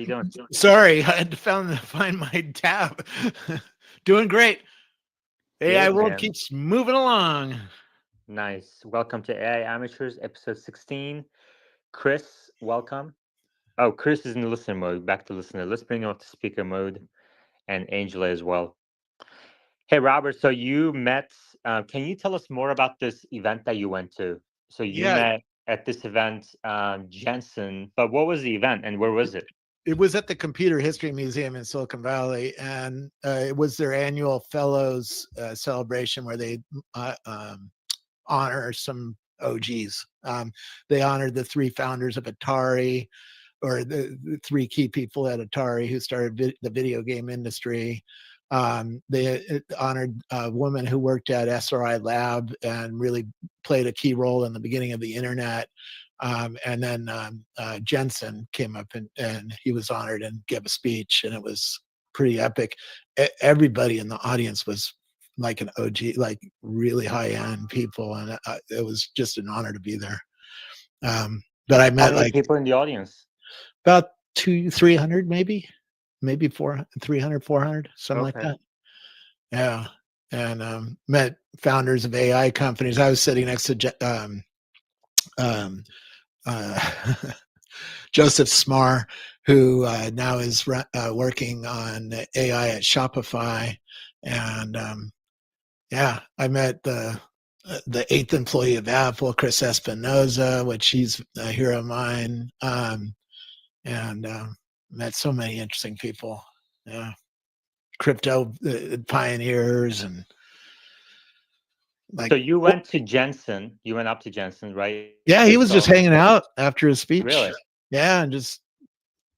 doing? Sorry, I had to find my tab. Doing great. AI Good, world man. keeps moving along. Nice. Welcome to AI Amateurs, episode 16. Chris, welcome. Oh, Chris is in the listener mode. Back to listener. Let's bring him up to speaker mode, and Angela as well. Hey, Robert. So you met. Can you tell us more about this event that you went to? So you Yeah, met at this event, Jensen. But what was the event, and where was it? it was at the Computer History Museum in Silicon Valley, and it was their annual Fellows celebration where they honor some OGs. They honored the three founders of Atari, or the three key people at Atari who started the video game industry. They honored a woman who worked at SRI Lab and really played a key role in the beginning of the internet. And then Jensen came up and he was honored and gave a speech, and it was pretty epic. Everybody in the audience was like an OG, like really high end people, and it was just an honor to be there. But I How met many like people in the audience? about 300, maybe 400, 300, 400, something like Okay. that. Yeah. And met founders of AI companies. I was sitting next to um, uh, Joseph Smar, who now is working on AI at Shopify. And yeah, I met the eighth employee of Apple, Chris Espinoza, which he's a hero of mine. And met so many interesting people. Yeah, crypto pioneers and like. So you went to Jensen. You went up to Jensen, right? Yeah, he was just So hanging out after his speech. really, Yeah, and just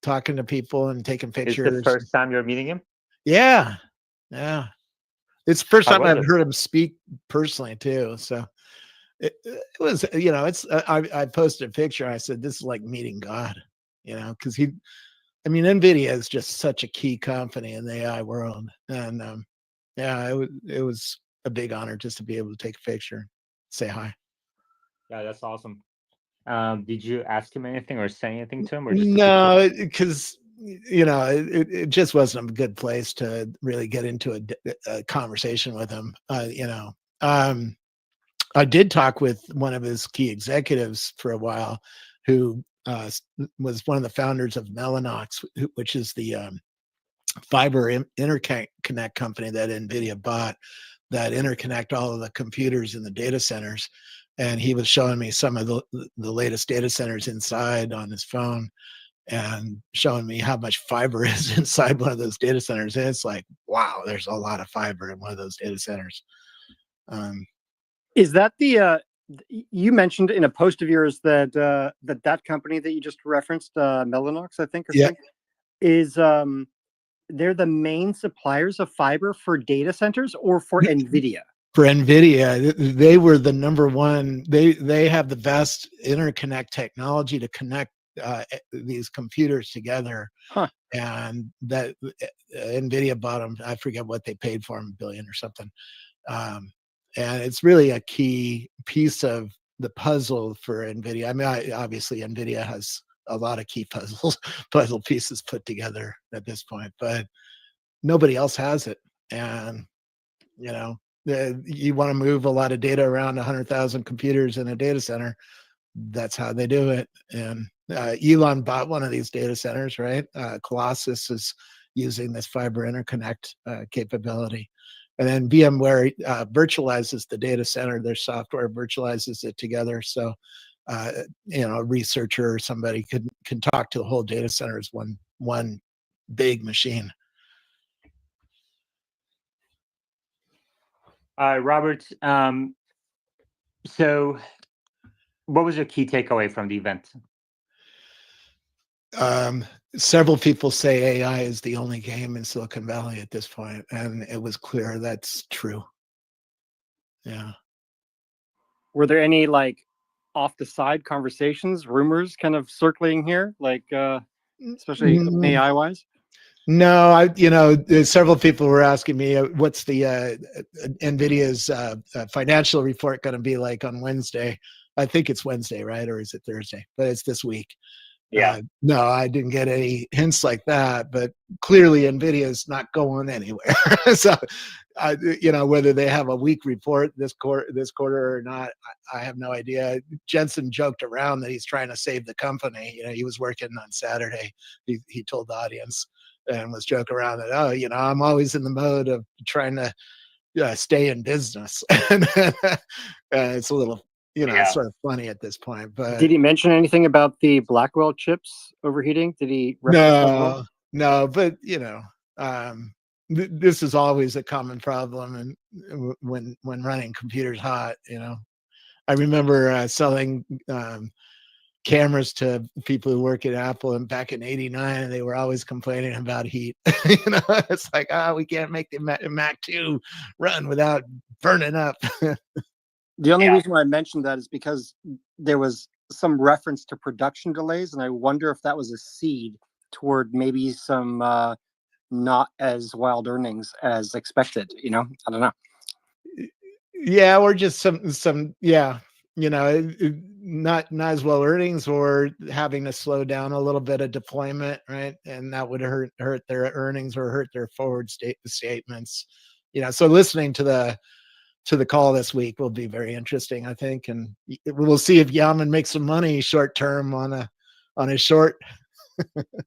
talking to people and taking it's the pictures. first time you're meeting him. Yeah, yeah. It's the first How time was I've it? heard him speak personally too. So it was, it's. I posted a picture. I said, "This is like meeting God," because he. I mean, NVIDIA is just such a key company in the AI world, and yeah, it was a big honor just to be able to take a picture, say hi. Yeah, that's awesome. Did you ask him anything or say anything to him, or just a picture? No, because it just wasn't a good place to really get into a conversation with him. I did talk with one of his key executives for a while, who was one of the founders of Mellanox, which is the fiber interconnect company that NVIDIA bought, that interconnect all of the computers in the data centers. And he was showing me some of the latest data centers inside on his phone, and showing me how much fiber is inside one of those data centers. And it's like, wow, there's a lot of fiber in one of those data centers. Is that the you mentioned in a post of yours that that company that you just referenced, Mellanox, I think, or Yeah. something, is they're the main suppliers of fiber for data centers or for NVIDIA? For NVIDIA, they were the number one. They have the best interconnect technology to connect these computers together. Huh. And that NVIDIA bought them. I forget what they paid for them, $1 billion or something. And it's really a key piece of the puzzle for NVIDIA. I mean, obviously NVIDIA has a lot of key puzzle pieces put together at this point, but nobody else has it. And you want to move a lot of data around 100,000 computers in a data center. That's how they do it. And Elon bought one of these data centers, right? Colossus is using this fiber interconnect capability. And then VMware virtualizes the data center. Their software virtualizes it together. So, a researcher or somebody can talk to the whole data center as one big machine. Robert, so what was your key takeaway from the event? Several people say AI is the only game in Silicon Valley at this point, and it was clear that's true. Yeah. Were there any like off the side conversations, rumors kind of circling here, like especially AI wise? No, several people were asking me, what's the NVIDIA's financial report going to be like on Wednesday? I think it's Wednesday, right? Or is it Thursday? But it's this week. No, I didn't get any hints like that, but clearly Nvidia is not going anywhere. So, whether they have a weak report this quarter or not, I have no idea. Jensen joked around that he's trying to save the company. He was working on Saturday. He told the audience and was joking around that, I'm always in the mode of trying to stay in business. And it's a little, sort of funny at this point. But did he mention anything about the Blackwell chips overheating? Did he reference that at all? No, but this is always a common problem, and when running computers hot, I remember selling cameras to people who work at Apple, and back in '89, they were always complaining about heat. It's like, we can't make the Mac 2 run without burning up. The only reason why I mentioned that is because there was some reference to production delays, and I wonder if that was a seed toward maybe some not as wild earnings as expected. I don't know. Yeah, or just some not as well earnings, or having to slow down a little bit of deployment, right? And that would hurt their earnings or hurt their forward statements. So listening to the call this week will be very interesting, I think, and we'll see if Yaman makes some money short term on a short.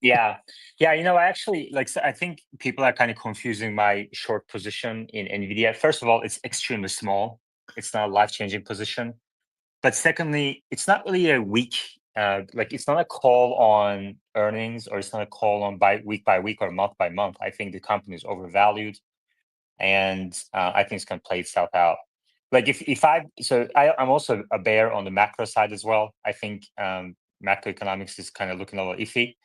Yeah. I actually I think people are kind of confusing my short position in Nvidia. First of all, it's extremely small. It's not a life-changing position. But secondly, it's not really a week. It's not a call on earnings, or it's not a call on week by week or month by month. I think the company is overvalued, and I think it's going to play itself out. I'm also a bear on the macro side as well. I think macroeconomics is kind of looking a little iffy.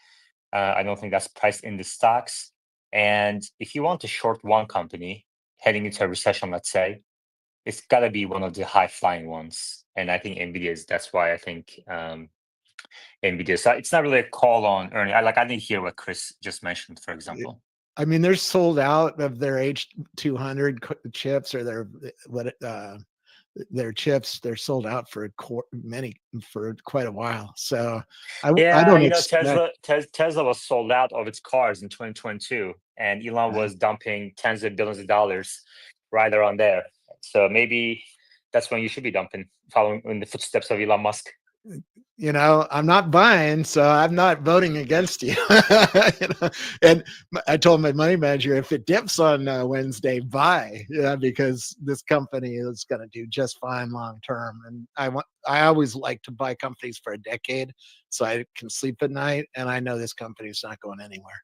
I don't think that's priced in the stocks. And if you want to short one company heading into a recession, let's say, it's got to be one of the high-flying ones. And I think Nvidia is. That's why I think Nvidia. So it's not really a call on earning. I didn't hear what Chris just mentioned, for example. I mean, they're sold out of their H200 chips, or their chips. They're sold out for quite a while. So I don't expect. Tesla was sold out of its cars in 2022, and Elon was dumping tens of billions of dollars right around there. So maybe that's when you should be dumping, following in the footsteps of Elon Musk. I'm not buying, so I'm not voting against you. And I told my money manager, if it dips on Wednesday, buy, because this company is going to do just fine long term. And I always like to buy companies for a decade, so I can sleep at night, and I know this company is not going anywhere.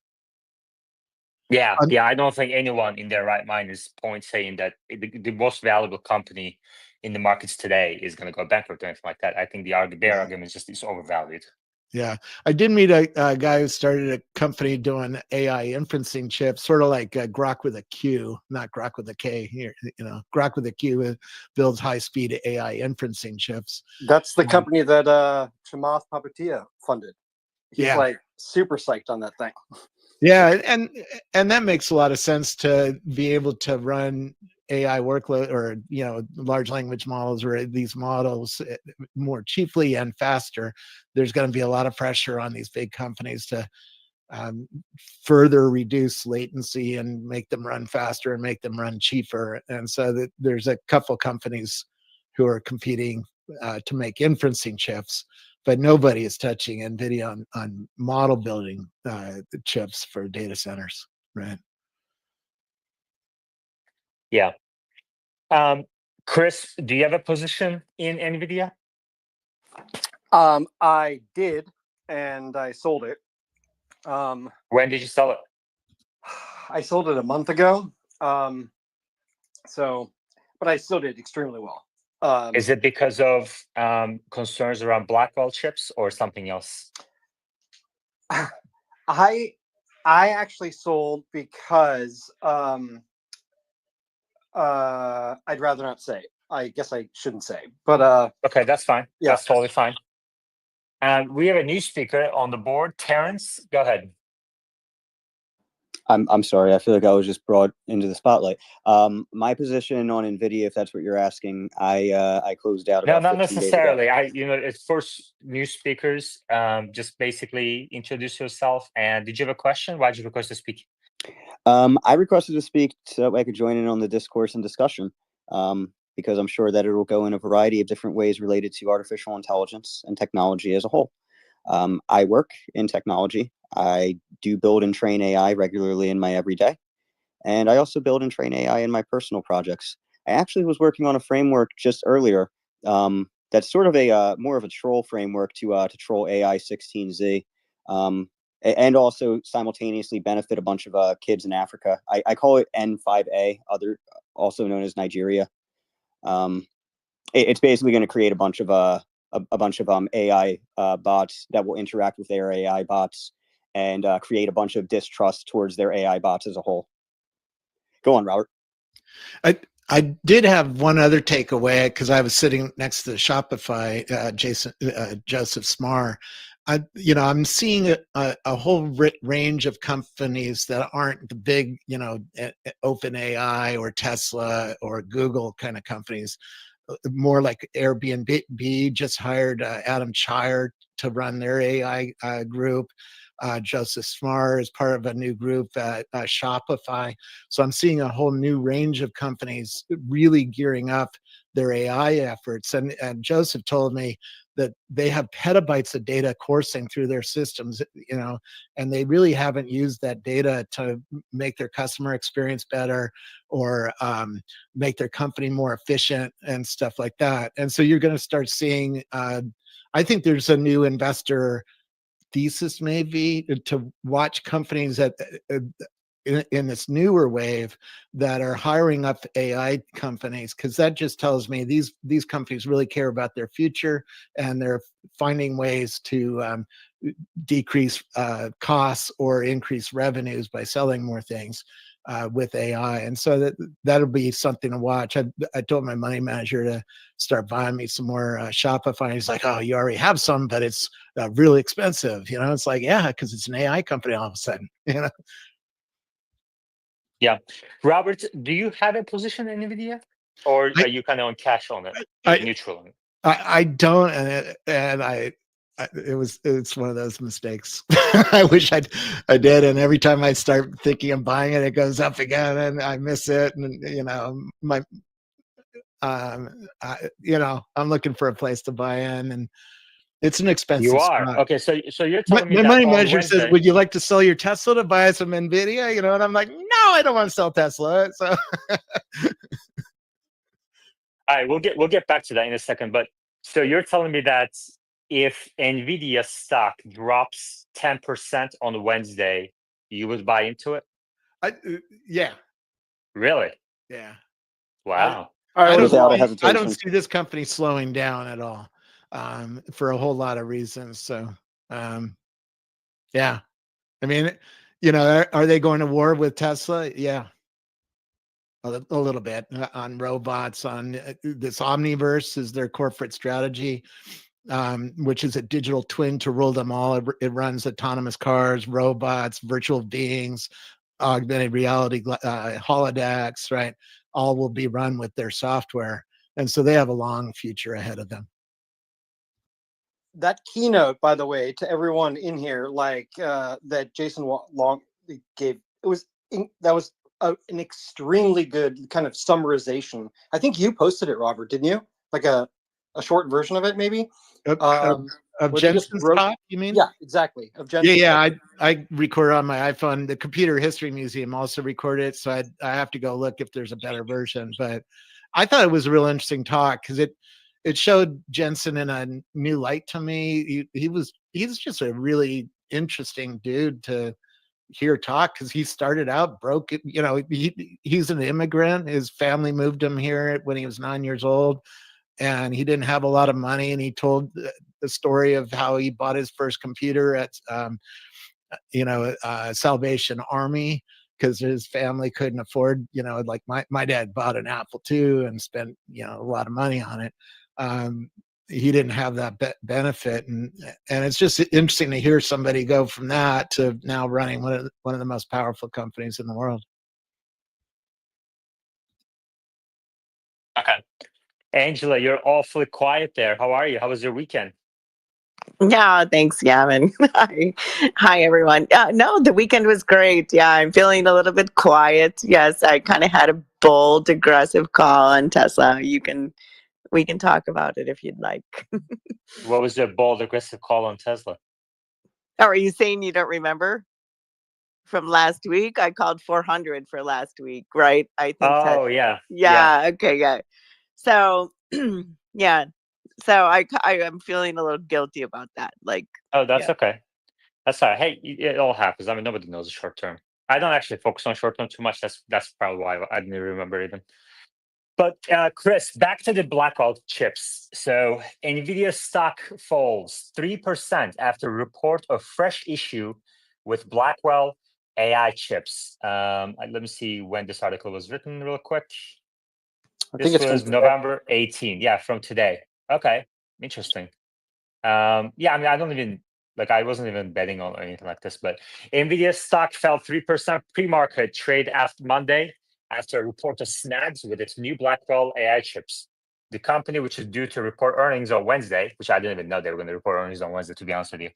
Yeah, I don't think anyone in their right mind is saying that the most valuable company in the markets today is going to go bankrupt or anything like that. I think the argument is just it's overvalued. Yeah, I did meet a guy who started a company doing AI inferencing chips, sort of like Grok with a Q, not Grok with a K. Here, Grok with a Q builds high-speed AI inferencing chips. That's the company that Chamath Palihapitiya funded. He's super psyched on that thing. Yeah, and that makes a lot of sense, to be able to run AI workload, or large language models, or these models more cheaply and faster. There's going to be a lot of pressure on these big companies to further reduce latency and make them run faster and make them run cheaper. And so there's a couple companies who are competing to make inferencing chips, but nobody is touching NVIDIA on model building chips for data centers, right? Yeah. Chris, do you have a position in NVIDIA? I did, and I sold it. When did you sell it? I sold it a month ago. But I still did extremely well. Is it because of concerns around Blackwell chips or something else? I actually sold because I'd rather not say. I guess I shouldn't say, but okay, that's fine. Yeah. That's totally fine. And we have a new speaker on the board, Terrence. Go ahead. I'm sorry. I feel like I was just brought into the spotlight. My position on NVIDIA, if that's what you're asking, I closed out No, about not 15 days ago. necessarily. It's for new speakers. Just basically introduce yourself. And did you have a question? Why did you request to speak? I requested to speak so I could join in on the discourse and discussion, because I'm sure that it will go in a variety of different ways related to artificial intelligence and technology as a whole. I work in technology. I do build and train AI regularly in my everyday. And I also build and train AI in my personal projects. I actually was working on a framework just earlier, that's sort of a more of a troll framework to troll AI 16Z, and also simultaneously benefit a bunch of kids in Africa. I call it N5A, also known as Nigeria. It's basically going to create a bunch of AI bots that will interact with their AI bots and create a bunch of distrust towards their AI bots as a whole. Go on, Robert. I did have one other takeaway because I was sitting next to Shopify, Joseph Smar. I'm seeing a whole range of companies that aren't the big, OpenAI or Tesla or Google kind of companies. More like Airbnb just hired Adam Chire to run their AI group. Joseph Smar is part of a new group at Shopify. So I'm seeing a whole new range of companies really gearing up their AI efforts. And Joseph told me that they have petabytes of data coursing through their systems, and they really haven't used that data to make their customer experience better or make their company more efficient and stuff like that. And so you're going to start seeing, I think there's a new investor thesis maybe to watch companies that in this newer wave that are hiring up AI companies, because that just tells me these companies really care about their future and they're finding ways to decrease costs or increase revenues by selling more things with AI. And so that'll be something to watch. I told my money manager to start buying me some more Shopify. He's like, oh, you already have some, but it's really expensive. It's like, yeah, because it's an AI company all of a sudden. Yeah. Robert, do you have a position in NVIDIA? Or are you kind of on cash on it, neutral on it? I don't, it's one of those mistakes. I wish I did, and every time I start thinking of buying it, it goes up again, and I miss it. And I'm looking for a place to buy in, and it's an expensive. You are spot. Okay. So you're telling me my that money on manager Wednesday, says, "Would you like to sell your Tesla to buy some NVIDIA?" And I'm like, "No, I don't want to sell Tesla." So. All right, we'll get back to that in a second. But so you're telling me that if NVIDIA stock drops 10% on Wednesday, you would buy into it? Yeah. Really? Yeah. Wow. I don't see this company slowing down at all, for a whole lot of reasons. So, yeah. I mean, are they going to war with Tesla? Yeah. A little bit on robots, on this Omniverse is their corporate strategy, which is a digital twin to rule them all. It runs autonomous cars, robots, virtual beings, augmented reality, holodecks, right? All will be run with their software. And so they have a long future ahead of them. That keynote, by the way, to everyone in here, that Jason Long gave, that was an extremely good kind of summarization. I think you posted it, Robert, didn't you? Like a short version of it, maybe? Of Jensen's talk, you mean? Yeah, exactly. Of Jensen's talk. I record on my iPhone. The Computer History Museum also recorded it, so I have to go look if there's a better version. But I thought it was a real interesting talk because it showed Jensen in a new light to me. He's just a really interesting dude to hear talk because he started out broke. He's an immigrant. His family moved him here when he was 9 years old, and he didn't have a lot of money. And he told the story of how he bought his first computer at Salvation Army because his family couldn't afford, like my dad bought an Apple II and spent a lot of money on it. he didn't have that benefit, and it's just interesting to hear somebody go from that to now running one of the most powerful companies in the world. Okay. Angela, you're awfully quiet there. How are you? How was your weekend? Yeah, thanks, Gavin. Hi, everyone. No, the weekend was great. Yeah, I'm feeling a little bit quiet. Yes, I kind of had a bold, aggressive call on Tesla. We can talk about it if you'd like. What was your bold, aggressive call on Tesla? Oh, are you saying you don't remember from last week? I called 400 for last week, right? I think. Oh, yeah. Yeah. Okay. Yeah. So, yeah. So I am feeling a little guilty about that. Like, Oh, that's yeah. okay. That's all right. Hey, it all happens. I mean, nobody knows the short term. I don't actually focus on short term too much. That's probably why I didn't remember even. But Chris, back to the Blackwell chips. So Nvidia stock falls 3% after report of fresh issue with Blackwell AI chips. Let me see when this article was written real quick. I think This it's was from November 18. Yeah, from today. Okay, interesting. Yeah, I mean, I don't even I wasn't even betting on anything like this, but Nvidia stock fell 3% pre-market trade after Monday after a report of snags with its new Blackwell AI chips. The company, which is due to report earnings on Wednesday, which I didn't even know they were going to report earnings on Wednesday, to be honest with you,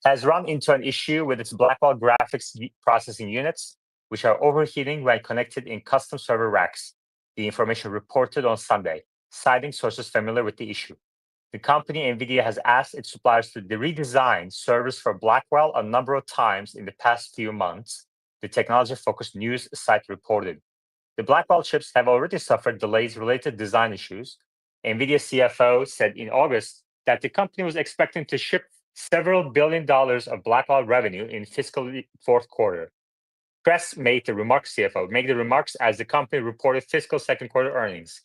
has run into an issue with its Blackwell graphics processing units, which are overheating when connected in custom server racks. The information reported on Sunday, citing sources familiar with the issue. The company, NVIDIA, has asked its suppliers to redesign servers for Blackwell a number of times in the past few months, the technology-focused news site reported. The Blackwell chips have already suffered delays related to design issues. NVIDIA CFO said in August that the company was expecting to ship several $1 billion of Blackwell revenue in fiscal fourth quarter. Press made the remarks, CFO, made the remarks as the company reported fiscal second quarter earnings.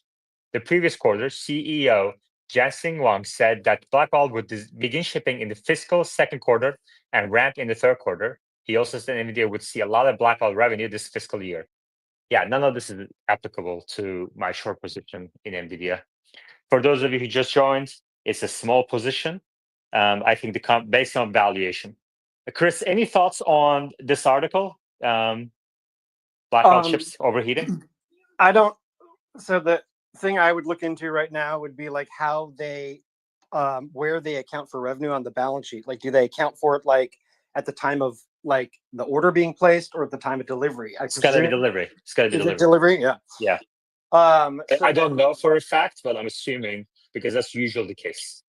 The previous quarter, CEO Jianxin Wang said that Blackwell would begin shipping in the fiscal second quarter and ramp in the third quarter. He also said NVIDIA would see a lot of Blackwell revenue this fiscal year. Yeah, none of this is applicable to my short position in NVIDIA. For those of you who just joined, it's a small position. I think based on valuation. Chris, any thoughts on this article? Blackwell chips overheating? I don't. So the thing I would look into right now would be like how they, where they account for revenue on the balance sheet. Like, do they account for it like at the time of like the order being placed or at the time of delivery? It's gotta be delivery. It's gotta be Is delivery. it delivery? Yeah. Yeah. So I don't know for a fact, but I'm assuming because that's usually the case.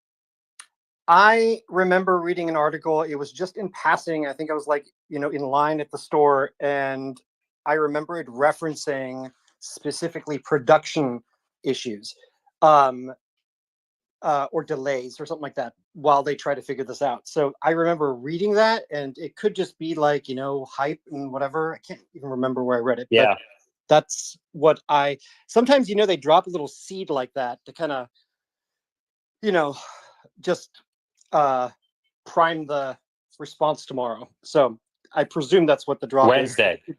I remember reading an article. It was just in passing. I think I was like, in line at the store, and I remember it referencing specifically production issues, or delays or something like that while they try to figure this out. So I remember reading that, and it could just be like, hype and whatever. I can't even remember where I read it. Yeah. But that's what sometimes, they drop a little seed like that to kind of, just prime the response tomorrow. So I presume that's what the drop Wednesday. is.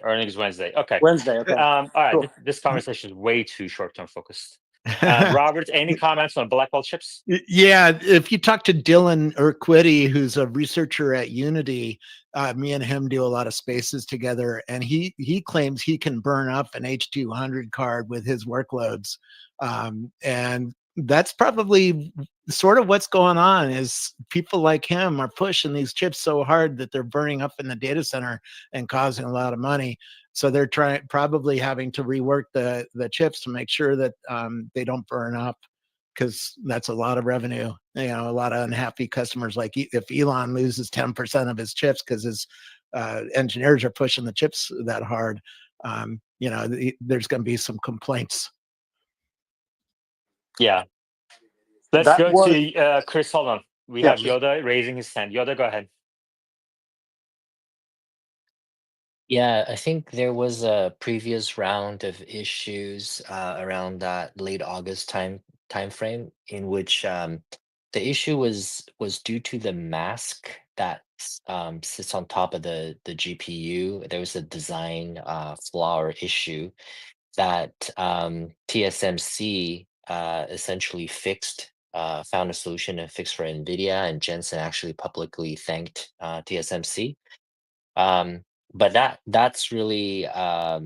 Earnings Wednesday. Okay. Wednesday. Okay. All right. Cool. This conversation is way too short-term focused. Robert, any comments on Blackwell chips? Yeah, if you talk to Dylan Urquiddy, who's a researcher at Unity, me and him do a lot of spaces together, and he claims he can burn up an H200 card with his workloads, and that's probably sort of what's going on. Is people like him are pushing these chips so hard that they're burning up in the data center and causing a lot of money. So they're probably having to rework the chips to make sure that they don't burn up, because that's a lot of revenue. A lot of unhappy customers. Like if Elon loses 10% of his chips because his engineers are pushing the chips that hard, there's going to be some complaints. Yeah. Let's go to Chris. Hold on. We have Yoda raising his hand. Yoda, go ahead. Yeah, I think there was a previous round of issues around that late August time frame in which the issue was due to the mask that sits on top of the GPU. There was a design flaw or issue that TSMC essentially fixed found a solution and fix for NVIDIA, and Jensen actually publicly thanked TSMC. But that's really, I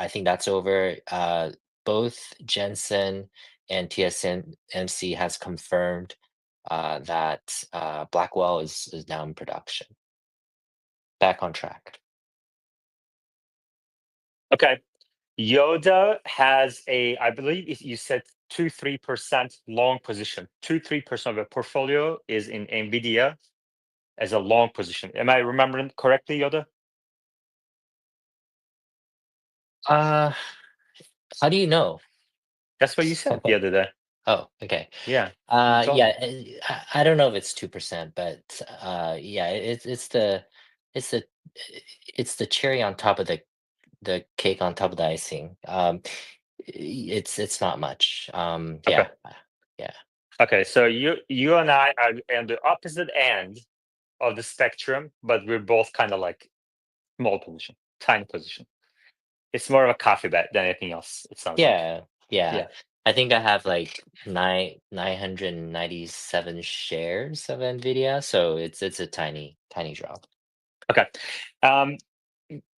think that's over. Both Jensen and TSMC has confirmed that Blackwell is now in production. Back on track. Okay. Yoda has I believe you said 2-3% long position. 2-3% of the portfolio is in NVIDIA as a long position. Am I remembering correctly, Yoda? How do you know? That's what you said the other day. Oh, okay. Yeah. you told Yeah, me. I don't know if it's 2%, but yeah, it's the cherry on top of the cake on top of the icing. It's not much. Okay. Yeah. Okay. So you and I are on the opposite end of the spectrum, but we're both kind of like small position, tiny position. It's more of a coffee bet than anything else. It sounds like. Yeah. I think I have like 997 shares of Nvidia, so it's a tiny drop. Okay.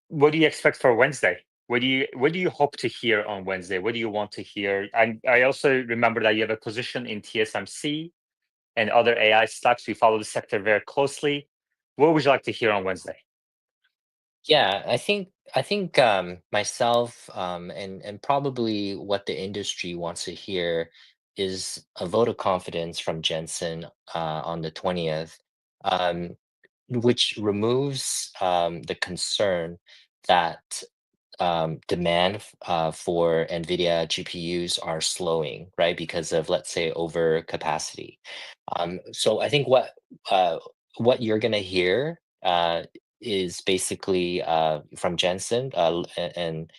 What do you expect for Wednesday? What do you hope to hear on Wednesday? What do you want to hear? I also remember that you have a position in TSMC and other AI stocks. We follow the sector very closely. What would you like to hear on Wednesday? Yeah, I think myself and probably what the industry wants to hear is a vote of confidence from Jensen on the 20th, um, which removes the concern that demand for NVIDIA GPUs are slowing, right? Because of, let's say, over capacity. So I think what you're gonna hear is basically from Jensen, and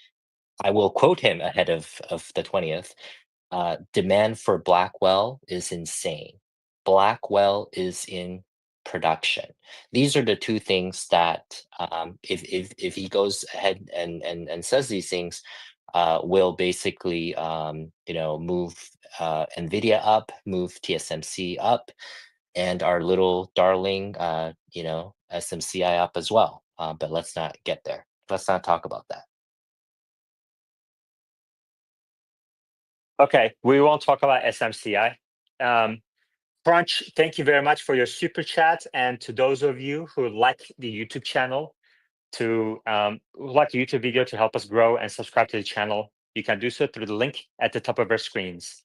I will quote him ahead of the 20th. Demand for Blackwell is insane. Blackwell is in production. These are the two things that, if he goes ahead and says these things, will basically move NVIDIA up, move TSMC up, and our little darling SMCI up as well. But let's not get there. Let's not talk about that. Okay, we won't talk about SMCI. Crunch, thank you very much for your super chat, and to those of you who like the YouTube channel, who like the YouTube video to help us grow and subscribe to the channel, you can do so through the link at the top of our screens.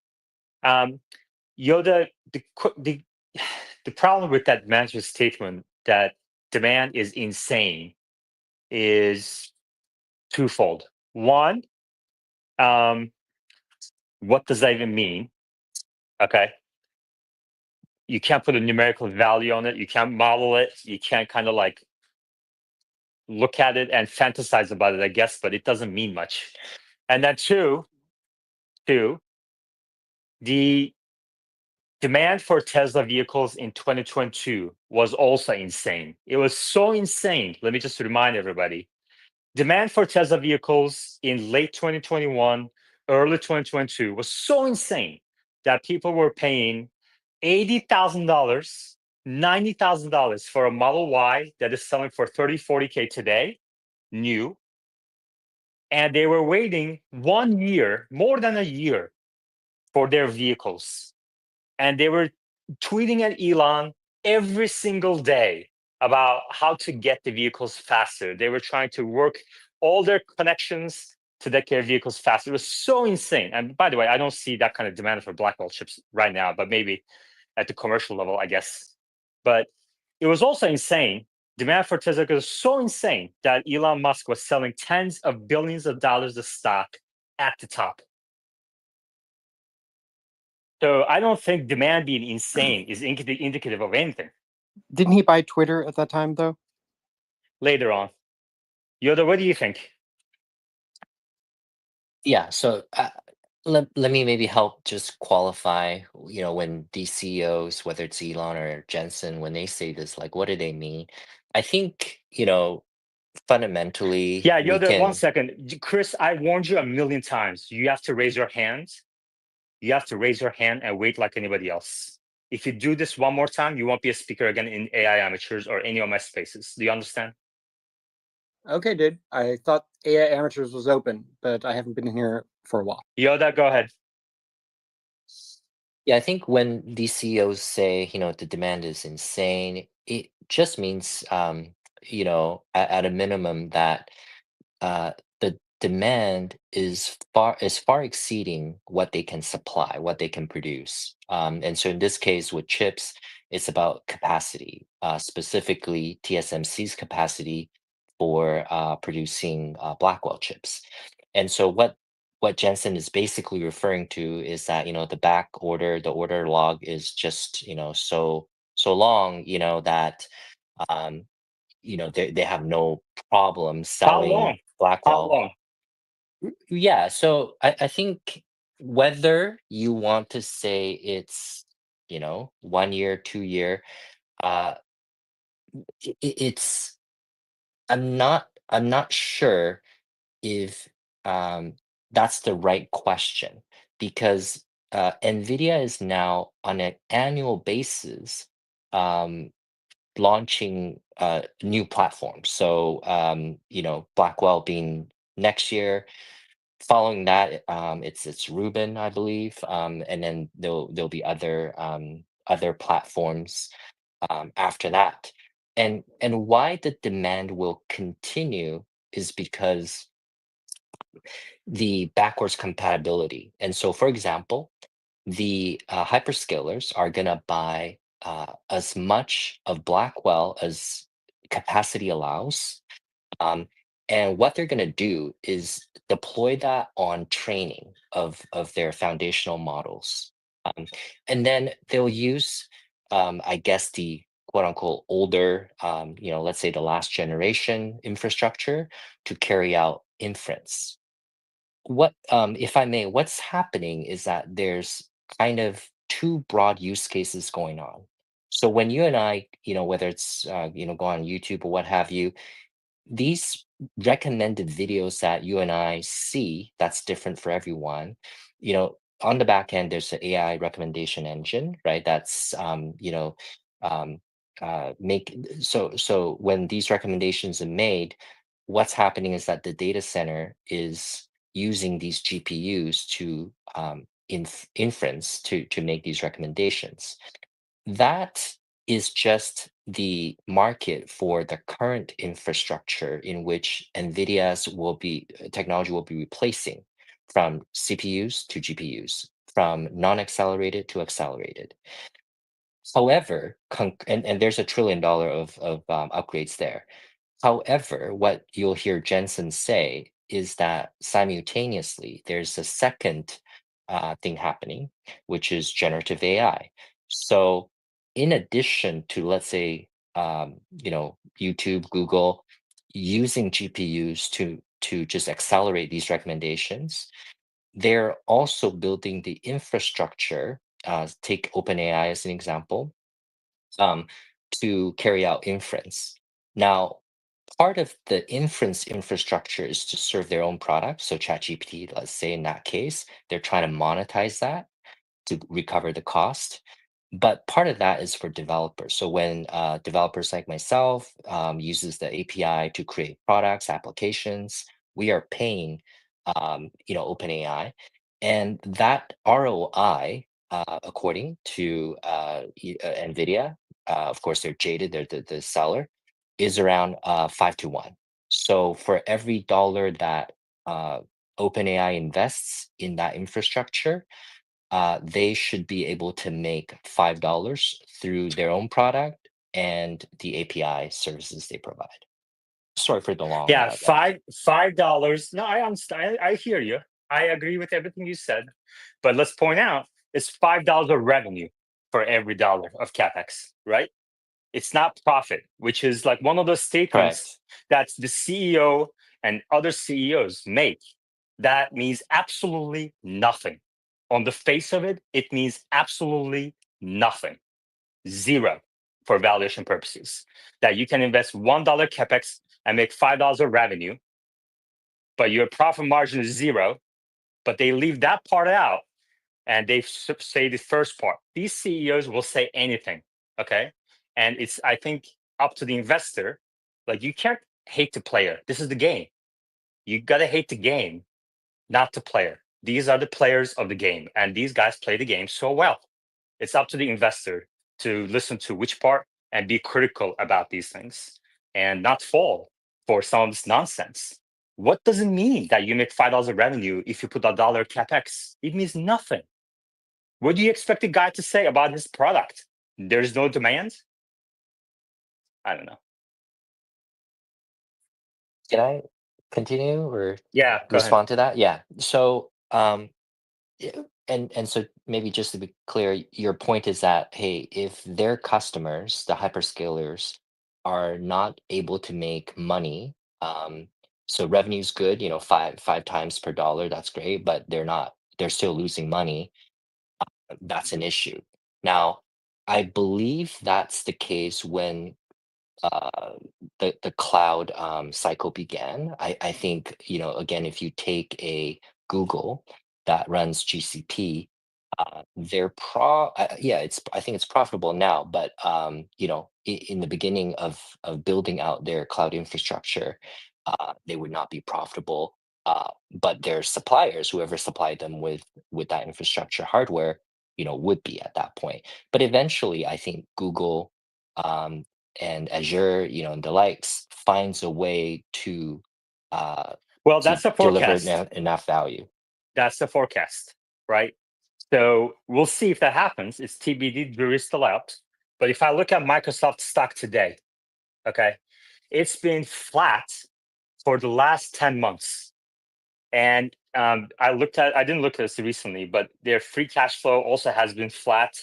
Yoda, the problem with that management statement that demand is insane is twofold. One, what does that even mean? Okay. You can't put a numerical value on it. You can't model it. You can't kind of like look at it and fantasize about it, I guess, but it doesn't mean much. And then two, the demand for Tesla vehicles in 2022 was also insane. It was so insane. Let me just remind everybody. Demand for Tesla vehicles in late 2021, early 2022 was so insane that people were paying $80,000, $90,000 for a Model Y that is selling for 30, 40K today, new. And they were waiting 1 year, more than a year, for their vehicles. And they were tweeting at Elon every single day about how to get the vehicles faster. They were trying to work all their connections to get their vehicles faster. It was so insane. And by the way, I don't see that kind of demand for Blackwell chips right now, but maybe at the commercial level, I guess. But it was also insane. Demand for Tesla was so insane that Elon Musk was selling tens of billions of dollars of stock at the top. So I don't think demand being insane is indicative of anything. Didn't he buy Twitter at that time, though? Later on, Yoda, what do you think? Yeah, so let me maybe help just qualify, when these CEOs, whether it's Elon or Jensen, when they say this, like, what do they mean? I think, fundamentally, Yeah, we Yoda, one can. second. Chris, I warned you a million times. You have to raise your hand. you have to raise your hand and wait like anybody else. If you do this one more time, you won't be a speaker again in AI Amateurs or any of my spaces. Do you understand? Okay, dude. I thought AI Amateurs was open, but I haven't been in here for a while. Yoda, go ahead. Yeah, I think when these CEOs say, the demand is insane, it just means, at a minimum that the demand is far exceeding what they can supply, what they can produce. And so in this case with chips, it's about capacity, specifically TSMC's capacity for producing Blackwell chips. And so what Jensen is basically referring to is that the back order, the order log is just so long, that um, they have no problem How selling long? How Blackwell. long? Yeah, so I think whether you want to say it's 1 year, 2 year, uh, it's I'm not sure if that's the right question because NVIDIA is now on an annual basis um, launching new platforms. So Blackwell being next year. Following that, it's Ruben, I believe, and then there'll be other platforms after that. And why the demand will continue is because the backwards compatibility. And so, for example, the hyperscalers are going to buy as much of Blackwell as capacity allows. Um, and what they're going to do is deploy that on training of their foundational models. And then they'll use, I guess, the quote unquote older, let's say the last generation infrastructure to carry out inference. If I may, what's happening is that there's kind of two broad use cases going on. So when you and I, whether it's go on YouTube or what have you, these recommended videos that you and I see, that's different for everyone. On the back end, there's an AI recommendation engine, right? That's um, make so when these recommendations are made, what's happening is that the data center is using these GPUs to inference to make these recommendations. That is just the market for the current infrastructure in which NVIDIA's technology will be replacing from CPUs to GPUs, from non-accelerated to accelerated. However, and there's $1 trillion of upgrades there. However, what you'll hear Jensen say is that simultaneously there's a second thing happening, which is generative AI. So, in addition to, let's say, YouTube, Google using GPUs to just accelerate these recommendations, they're also building the infrastructure. Take OpenAI as an example, um, to carry out inference. Now, part of the inference infrastructure is to serve their own product. So ChatGPT, let's say in that case, they're trying to monetize that to recover the cost. But part of that is for developers. So when developers like myself uses the API to create products, applications, we are paying, OpenAI, and that ROI, according to NVIDIA, of course they're jaded, they're the seller, is around 5 to 1. So for every dollar that OpenAI invests in that infrastructure, they should be able to make $5 through their own product and the API services they provide. Sorry for the long. Yeah, $5. No, I understand. I hear you. I agree with everything you said. But let's point out it's $5 of revenue for every dollar of capex, right? It's not profit, which is like one of those statements Correct. that the CEO and other CEOs make. That means absolutely nothing. On the face of it, it means absolutely nothing. Zero for valuation purposes. That you can invest $1 capex and make $5 of revenue, but your profit margin is zero. But they leave that part out and they say the first part. These CEOs will say anything, okay? And it's, I think, up to the investor. Like, you can't hate the player. This is the game. You gotta hate the game, not the player. These are the players of the game, and these guys play the game so well. It's up to the investor to listen to which part and be critical about these things and not fall for some of this nonsense. What does it mean that you make $5 of revenue if you put $1 capex? It means nothing. What do you expect a guy to say about his product? There's no demand? I don't know. Can I continue or Yeah, go ahead. respond to that? Yeah. So, yeah, and so maybe just to be clear, your point is that, hey, if their customers, the hyperscalers, are not able to make money, so revenue's good, five times per dollar, that's great, but they're still losing money. That's an issue. Now, I believe that's the case when uh, the cloud cycle began. I think, again, if you take a Google that runs GCP, I think it's profitable now, but in the beginning of building out their cloud infrastructure, they would not be profitable. But their suppliers, whoever supplied them with that infrastructure hardware, would be at that point. But eventually, I think Google um, and Azure, and the likes finds a way to Well, that's the deliver forecast. enough value. That's the forecast, right? So we'll see if that happens. It's TBD, jury's still out. But if I look at Microsoft stock today, okay, it's been flat for the last 10 months. And I didn't look at this recently, but their free cash flow also has been flat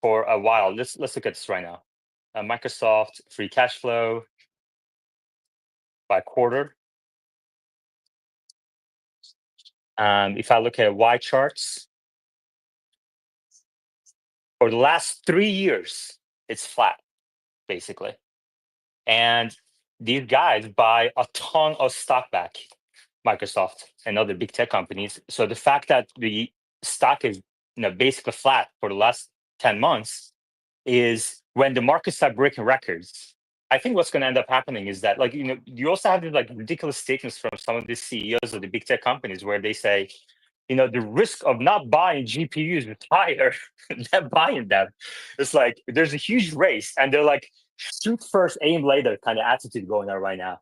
for a while. Let's look at this right now. Microsoft free cash flow by quarter. If I look at Y charts, for the last 3 years, it's flat, basically. And these guys buy a ton of stock back, Microsoft and other big tech companies. So the fact that the stock is basically flat for the last 10 months is when the markets start breaking records. I think what's going to end up happening is that, you also have these ridiculous statements from some of the CEOs of the big tech companies where they say, the risk of not buying GPUs is higher than buying them. It's like there's a huge race, and they're like, shoot first, aim later kind of attitude going on right now,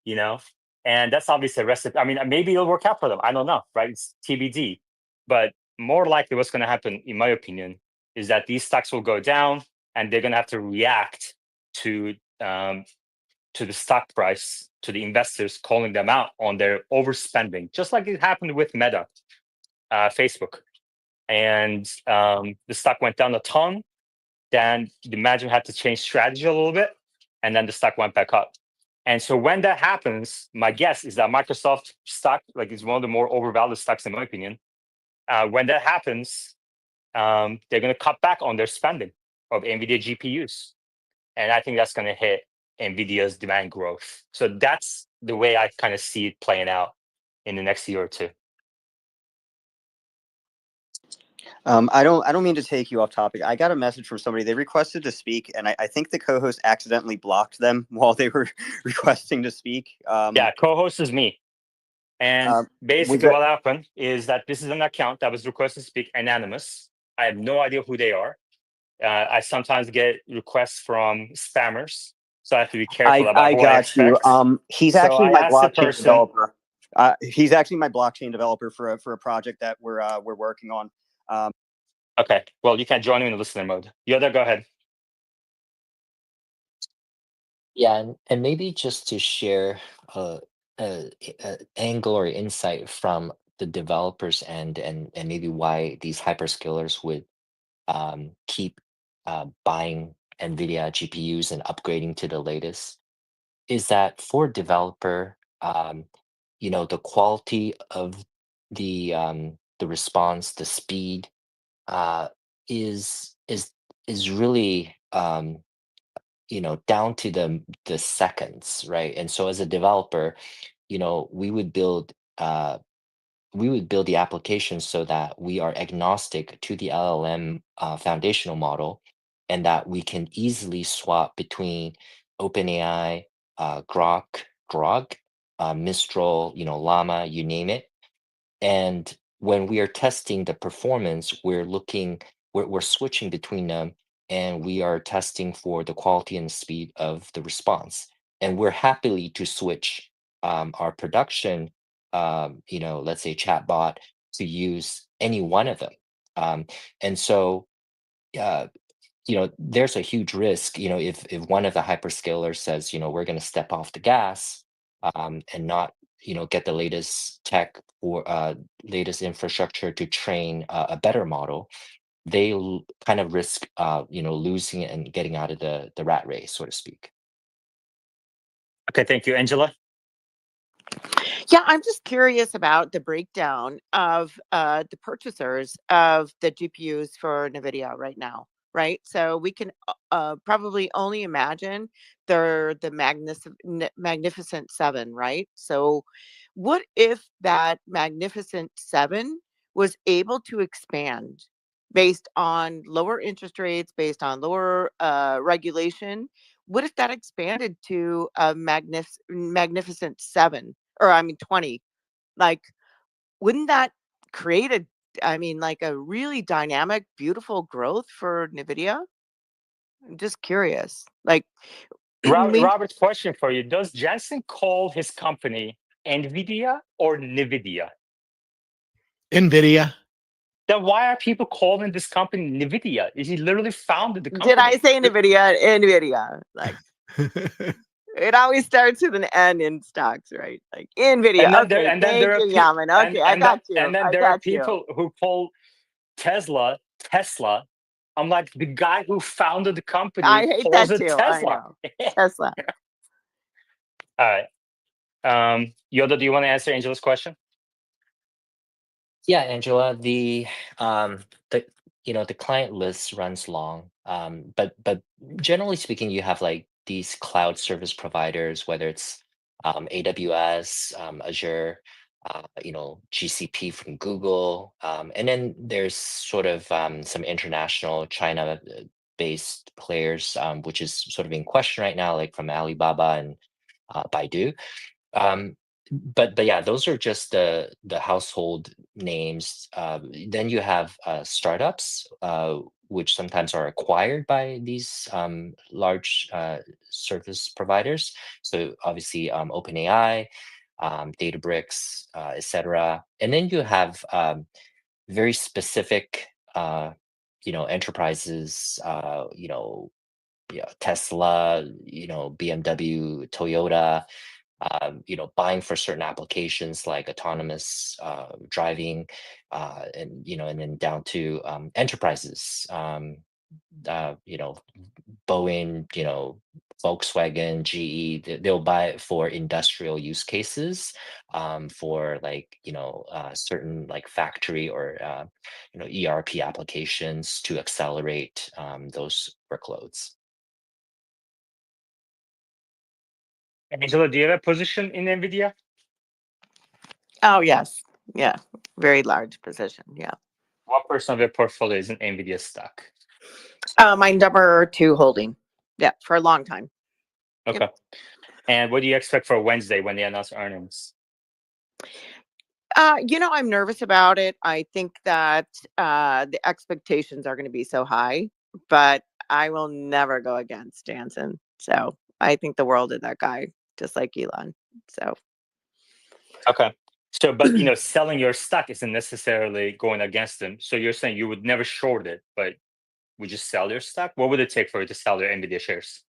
you know? And that's obviously a recipe. I mean, maybe it'll work out for them. I don't know, right? It's TBD. But more likely, what's going to happen, in my opinion, is that these stocks will go down, and they're going to have to react to the stock price, to the investors calling them out on their overspending, just like it happened with Meta, Facebook. And the stock went down a ton. Then the management had to change strategy a little bit, and then the stock went back up. And so when that happens, my guess is that Microsoft stock, is one of the more overvalued stocks in my opinion. When that happens, they're going to cut back on their spending of NVIDIA GPUs, and I think that's going to hit NVIDIA's demand growth. So that's the way I kind of see it playing out in the next year or two. I don't mean to take you off topic. I got a message from somebody. They requested to speak, and I think the co-host accidentally blocked them while they were requesting to speak. Yeah, co-host is me. And basically what happened is that this is an account that was requested to speak, anonymous. I have no idea who they are. I sometimes get requests from spammers, so I have to be careful about who I expect. He's So actually I my asked the blockchain person- developer. He's actually my blockchain developer for a project that we're working on. Okay, well, you can join me in the listener mode. Yoda, go ahead. Yeah, and maybe just to share a angle or insight from the developers end, and maybe why these hyperscalers would keep buying NVIDIA GPUs and upgrading to the latest, is that for developer, the quality of the response, the speed, is really down to the seconds, right? And so as a developer, we would build we would build the application so that we are agnostic to the LLM foundational model, and that we can easily swap between OpenAI, Grok, Mistral, Llama, you name it. And when we are testing the performance, we're switching between them, and we are testing for the quality and speed of the response. And we're happily to switch our production, let's say chatbot, to use any one of them. And so, uh, there's a huge risk, if one of the hyperscalers says, we're going to step off the gas, and not, get the latest tech or latest infrastructure to train a better model, they kind of risk, losing it and getting out of the rat race, so to speak. Okay, thank you, Angela. Yeah, I'm just curious about the breakdown of the purchasers of the GPUs for NVIDIA right now, right? So we can probably only imagine they're the Magnificent Seven, right? So what if that Magnificent Seven was able to expand based on lower interest rates, based on lower regulation? What if that expanded to a Magnificent Seven? Or I mean 20, like, wouldn't that create like a really dynamic, beautiful growth for NVIDIA? I'm just curious. Like, we, Robert's question for you: does Jensen call his company NVIDIA or NVIDIA? NVIDIA. Then why are people calling this company NVIDIA? He literally founded the company. did I say NVIDIA? NVIDIA. Like, it always starts with an N in stocks, right? Like NVIDIA. Okay, thank you, Yaman. Okay, I got you. And then I there are got you. people who call Tesla. I'm like, the guy who founded the company I hate calls that it too. I Tesla. know. Tesla. All right. Yoda, do you want to answer Angela's question? Yeah, Angela, the client list runs long, but generally speaking, you have like these cloud service providers, whether it's AWS, Azure, GCP from Google, and then there's sort of some international China-based players, which is sort of in question right now, like from Alibaba and Baidu. Um, but yeah, those are just the household names. Then you have startups, which sometimes are acquired by these large service providers. So obviously, OpenAI, Databricks, etc. And then you have very specific, enterprises. Tesla, BMW, Toyota, buying for certain applications like autonomous driving, and then down to enterprises, Boeing, Volkswagen, GE, they'll buy it for industrial use cases, for like, certain like factory or, ERP applications to accelerate those workloads. Angela, do you have a position in NVIDIA? Oh yes. Yeah. Very large position. Yeah. What percent of your portfolio is in NVIDIA stock? My number 2 holding. Yeah, for a long time. Okay. Yep. And what do you expect for Wednesday when they announce earnings? I'm nervous about it. I think that the expectations are going to be so high, but I will never go against Jansen. So I think the world of that guy, just like Elon. So Okay. So, but selling your stock isn't necessarily going against them. So you're saying you would never short it, but would you sell your stock? What would it take for you to sell your NVIDIA shares?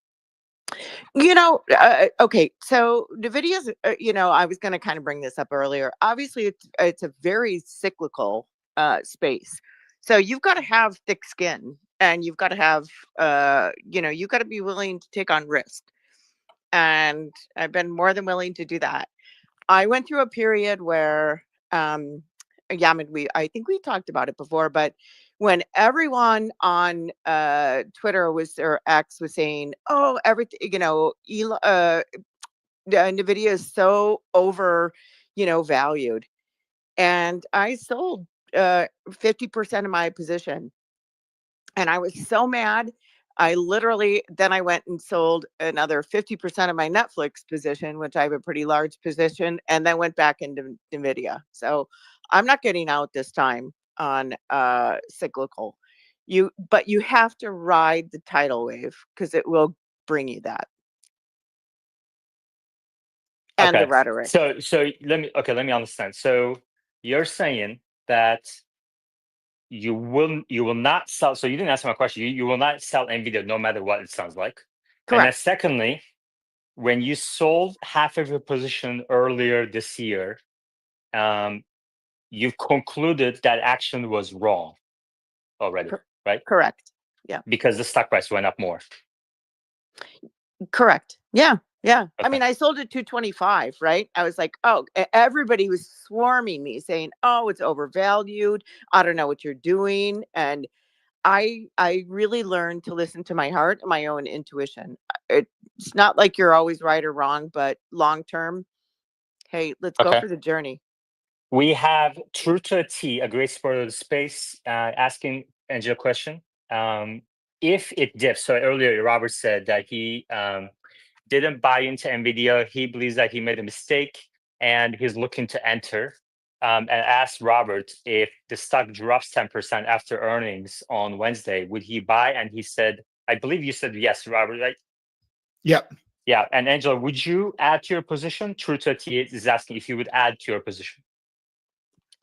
okay. So NVIDIA's, I was going to kind of bring this up earlier. Obviously, it's a very cyclical space. So you've got to have thick skin, and you've got to have, you've got to be willing to take on risk. And I've been more than willing to do that. I went through a period where, Yaman, I think we talked about it before, but when everyone on Twitter or X was saying, "Oh, everything," NVIDIA is so over, valued. and I sold 50% of my position. And I was so mad. I literally then I went and sold another 50% of my Netflix position, which I have a pretty large position, and then went back into Nvidia. So I'm not getting out this time on cyclical. But you have to ride the tidal wave because it will bring you that and the Okay. rhetoric. So let me understand. So you're saying that you will not sell. So you didn't answer my question. You will not sell Nvidia no matter what it sounds like. And then Correct. secondly, when you sold half of your position earlier this year, you've concluded that action was wrong already, Cor- right? Correct. Yeah. Because the stock price went up more. Correct. Yeah. Yeah. I Okay. mean, I sold it 225, right? I was like, oh, everybody was swarming me saying, oh, it's overvalued. I don't know what you're doing. And I really learned to listen to my heart and my own intuition. It's not like you're always right or wrong, but long term, hey, let's go Okay. for the journey. We have True to a T, a great supporter of the space, asking Angela a question. If it dips, so earlier Robert said that he didn't buy into Nvidia. He believes that he made a mistake and he's looking to enter. And asked Robert if the stock drops 10% after earnings on Wednesday, would he buy? And he said, I believe you said yes, Robert, right? Yep. Yeah. And Angela, would you add to your position? True to a T is asking if you would add to your position.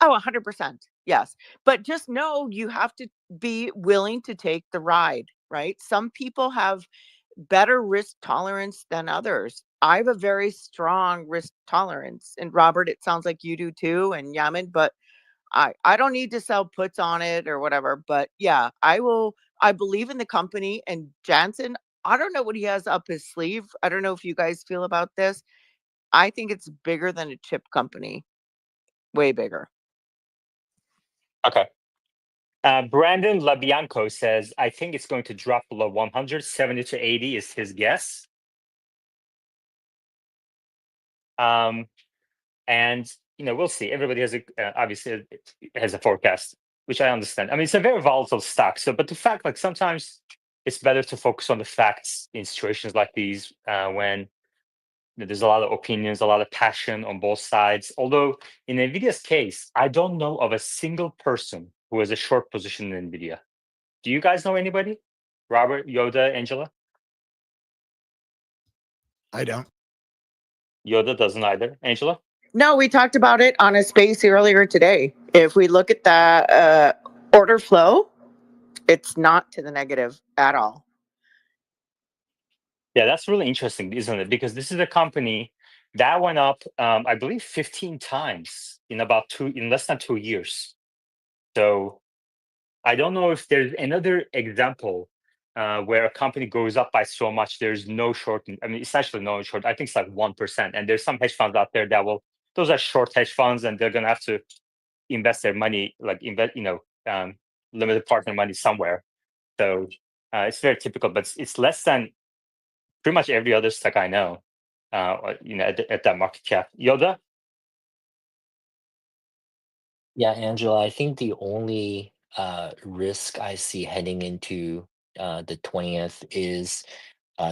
Oh, 100%. Yes. But just know you have to be willing to take the ride, right? Some people have better risk tolerance than others. I have a very strong risk tolerance. And Robert, it sounds like you do too, and Yaman, but I don't need to sell puts on it or whatever. But yeah, I believe in the company. And Jansen, I don't know what he has up his sleeve. I don't know if you guys feel about this. I think it's bigger than a chip company. Way bigger. Okay. Brandon Labianco says, I think it's going to drop below 170 to 80 is his guess. And we'll see. Everybody has obviously has a forecast, which I understand. I mean, it's a very volatile stock. So, but the fact, like sometimes it's better to focus on the facts in situations like these when there's a lot of opinions, a lot of passion on both sides. Although in Nvidia's case, I don't know of a single person who has a short position in Nvidia. Do you guys know anybody? Robert, Yoda, Angela? I don't. Yoda doesn't either. Angela? No, we talked about it on a space earlier today. If we look at the order flow, it's not to the negative at all. Yeah, that's really interesting, isn't it? Because this is a company that went up, I believe, 15 times in less than 2 years. So I don't know if there's another example where a company goes up by so much. There's no short. I mean, essentially no short. I think it's like 1%. And there's some hedge funds out there that those are short hedge funds, and they're gonna have to invest their money, like limited partner money somewhere. So it's very typical, but it's less than pretty much every other stock I know, at that market cap. Yoda? Yeah, Angela, I think the only risk I see heading into the 20th is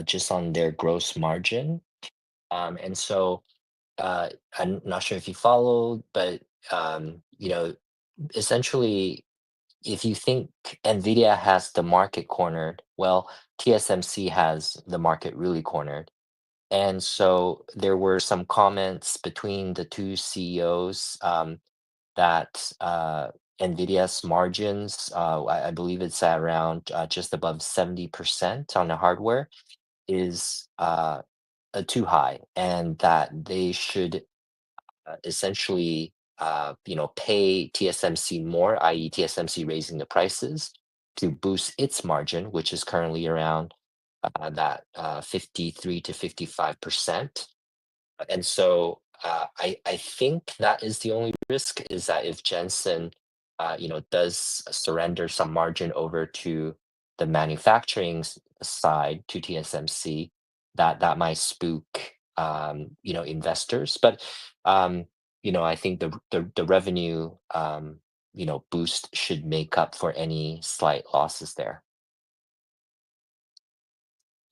just on their gross margin. And so I'm not sure if you followed, but essentially, if you think Nvidia has the market cornered, well, TSMC has the market really cornered. And so there were some comments between the two CEOs that Nvidia's margins, I believe it's at around just above 70% on the hardware, is too high, and that they should essentially, pay TSMC more, i.e., TSMC raising the prices to boost its margin, which is currently around that 53 to 55%. And so I think that is the only risk, is that if Jensen, does surrender some margin over to the manufacturing side to TSMC, that might spook investors. But I think the revenue boost should make up for any slight losses there.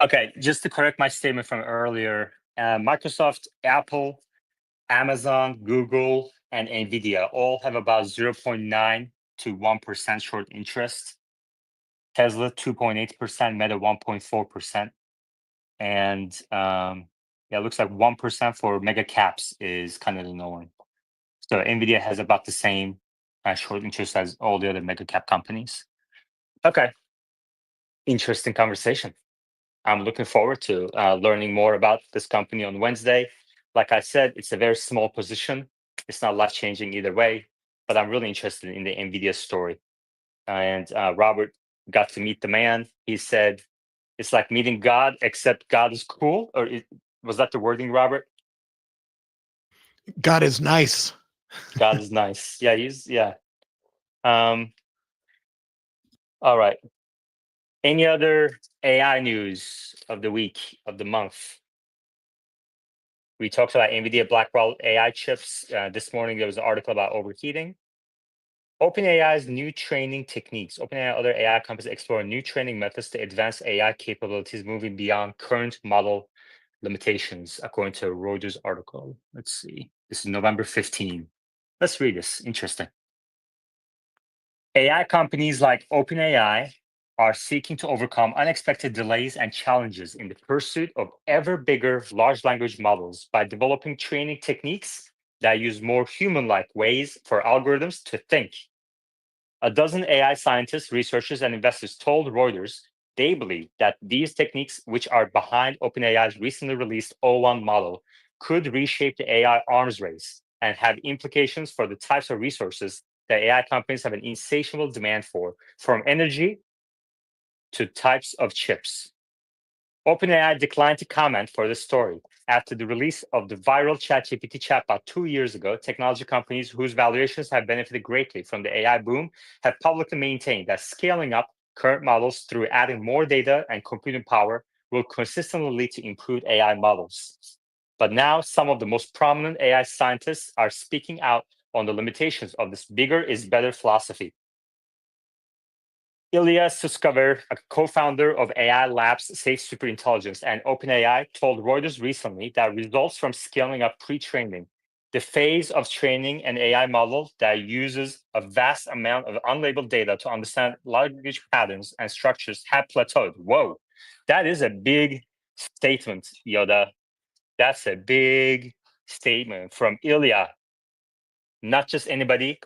Okay, just to correct my statement from earlier, Microsoft, Apple, Amazon, Google, and Nvidia all have about 0.9 to 1% short interest. Tesla 2.8%, Meta 1.4%, and yeah, it looks like 1% for mega caps is kind of the norm. So Nvidia has about the same short interest as all the other mega cap companies. Okay, interesting conversation. I'm looking forward to learning more about this company on Wednesday. Like I said, it's a very small position. It's not life changing either way, but I'm really interested in the Nvidia story. And Robert got to meet the man. He said it's like meeting God, except God is cool. Or was that the wording, Robert? God is nice. God is nice. Yeah, yeah. All right. Any other AI news of the week, of the month? We talked about NVIDIA Blackwell AI chips. This morning, there was an article about overheating. OpenAI's new training techniques. OpenAI and other AI companies explore new training methods to advance AI capabilities, moving beyond current model limitations, according to a Reuters article. Let's see. This is November 15. Let's read this. Interesting. AI companies like OpenAI are seeking to overcome unexpected delays and challenges in the pursuit of ever bigger large language models by developing training techniques that use more human-like ways for algorithms to think. A dozen AI scientists, researchers, and investors told Reuters they believe that these techniques, which are behind OpenAI's recently released O1 model, could reshape the AI arms race and have implications for the types of resources that AI companies have an insatiable demand for, from energy to types of chips. OpenAI declined to comment for the story. After the release of the viral ChatGPT chatbot 2 years ago, technology companies whose valuations have benefited greatly from the AI boom have publicly maintained that scaling up current models through adding more data and computing power will consistently lead to improved AI models. But now, some of the most prominent AI scientists are speaking out on the limitations of this bigger is better philosophy. Ilya Sutskever, a co-founder of AI Labs Safe Superintelligence and OpenAI, told Reuters recently that results from scaling up pre-training, the phase of training an AI model that uses a vast amount of unlabeled data to understand language patterns and structures, have plateaued. Whoa, that is a big statement, Yoda. That's a big statement from Ilya. Not just anybody,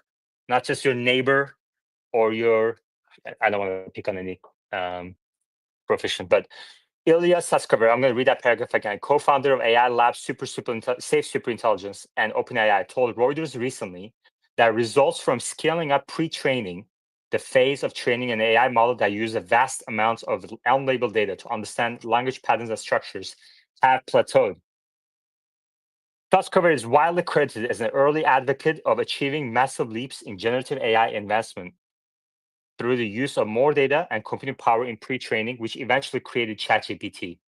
not just your neighbor or your, I don't want to pick on any profession, but Ilya Sutskever, I'm going to read that paragraph again, co-founder of AI Labs Safe Superintelligence and OpenAI, told Reuters recently that results from scaling up pre-training, the phase of training an AI model that uses a vast amount of unlabeled data to understand language patterns and structures, have plateaued. Sutskever is widely credited as an early advocate of achieving massive leaps in generative AI advancement through the use of more data and computing power in pre-training, which eventually created ChatGPT.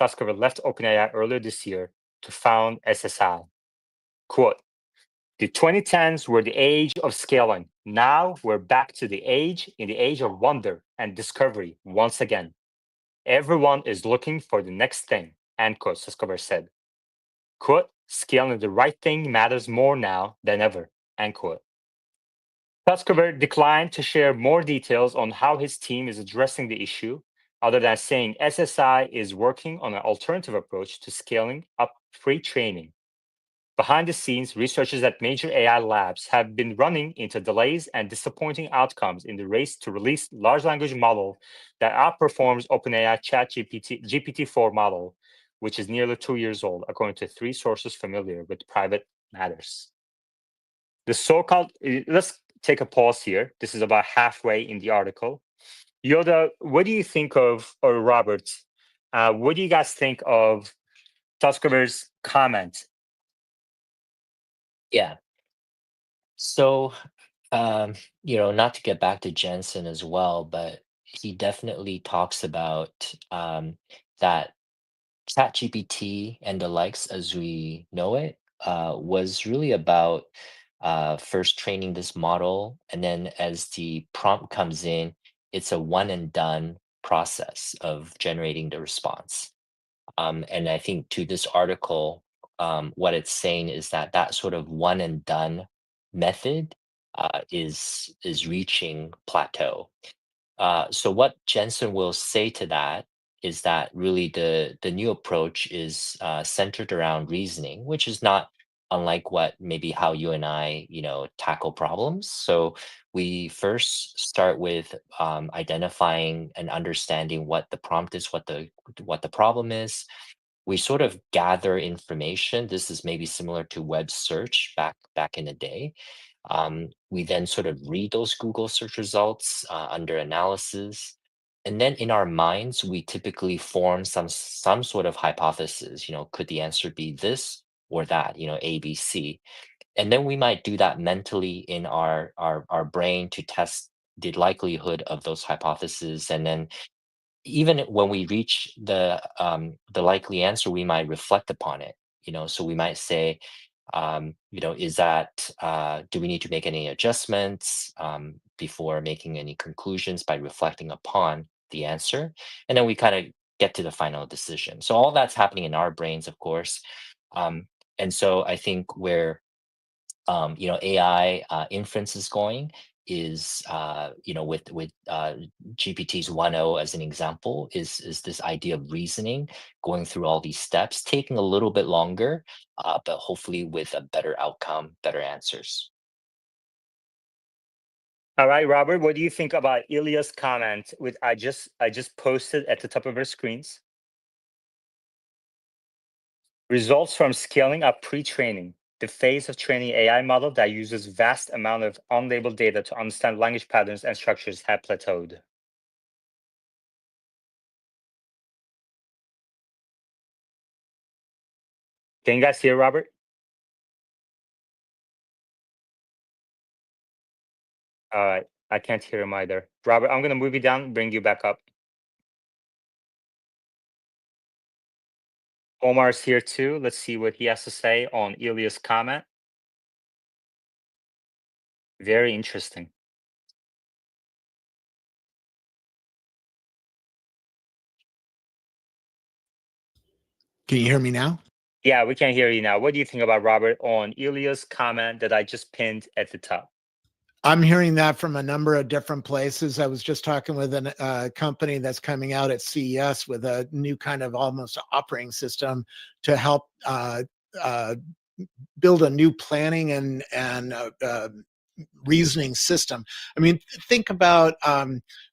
Sutskever left OpenAI earlier this year to found SSI. Quote, the 2010s were the age of scaling. Now we're back to the age of wonder and discovery once again. Everyone is looking for the next thing, end quote, Sutskever said. Quote, scaling the right thing matters more now than ever, end quote. Sutskever declined to share more details on how his team is addressing the issue, other than saying SSI is working on an alternative approach to scaling up pre-training. Behind the scenes, researchers at major AI labs have been running into delays and disappointing outcomes in the race to release large language model that outperforms OpenAI ChatGPT GPT-4 model, which is nearly 2 years old, according to 3 sources familiar with private matters. The so-called, let's take a pause here. This is about halfway in the article. Yoda, what do you think of, or Robert, what do you guys think of Sutskever's comment? Yeah. So, not to get back to Jensen as well, but he definitely talks about that ChatGPT and the likes as we know it was really about first training this model, and then as the prompt comes in, it's a one and done process of generating the response. And I think to this article, what it's saying is that that sort of one and done method is reaching plateau. So what Jensen will say to that is that really the new approach is centered around reasoning, which is not unlike what maybe how you and I, tackle problems. So we first start with identifying and understanding what the prompt is, what the problem is. We sort of gather information. This is maybe similar to web search back in the day. We then sort of read those Google search results under analysis. And then in our minds, we typically form some sort of hypothesis. Could the answer be this or that? A, B, C. And then we might do that mentally in our brain to test the likelihood of those hypotheses. And then even when we reach the likely answer, we might reflect upon it. So we might say, is that do we need to make any adjustments before making any conclusions by reflecting upon the answer? And then we kind of get to the final decision. So all that's happening in our brains, of course. And so I think where AI inference is going is with GPT's 1.0 as an example is this idea of reasoning, going through all these steps, taking a little bit longer, but hopefully with a better outcome, better answers. All right, Robert, what do you think about Ilya's comment with I just posted at the top of our screens? Results from scaling up pre-training, the phase of training AI model that uses vast amount of unlabeled data to understand language patterns and structures have plateaued. Can you guys hear Robert? All right, I can't hear him either. Robert, I'm gonna move you down, bring you back up. Omar's here too. Let's see what he has to say on Ilya's comment. Very interesting. Can you hear me now? Yeah, we can hear you now. What do you think about Robert on Ilya's comment that I just pinned at the top? I'm hearing that from a number of different places. I was just talking with a company that's coming out at CES with a new kind of almost operating system to help build a new planning and reasoning system. I mean, think about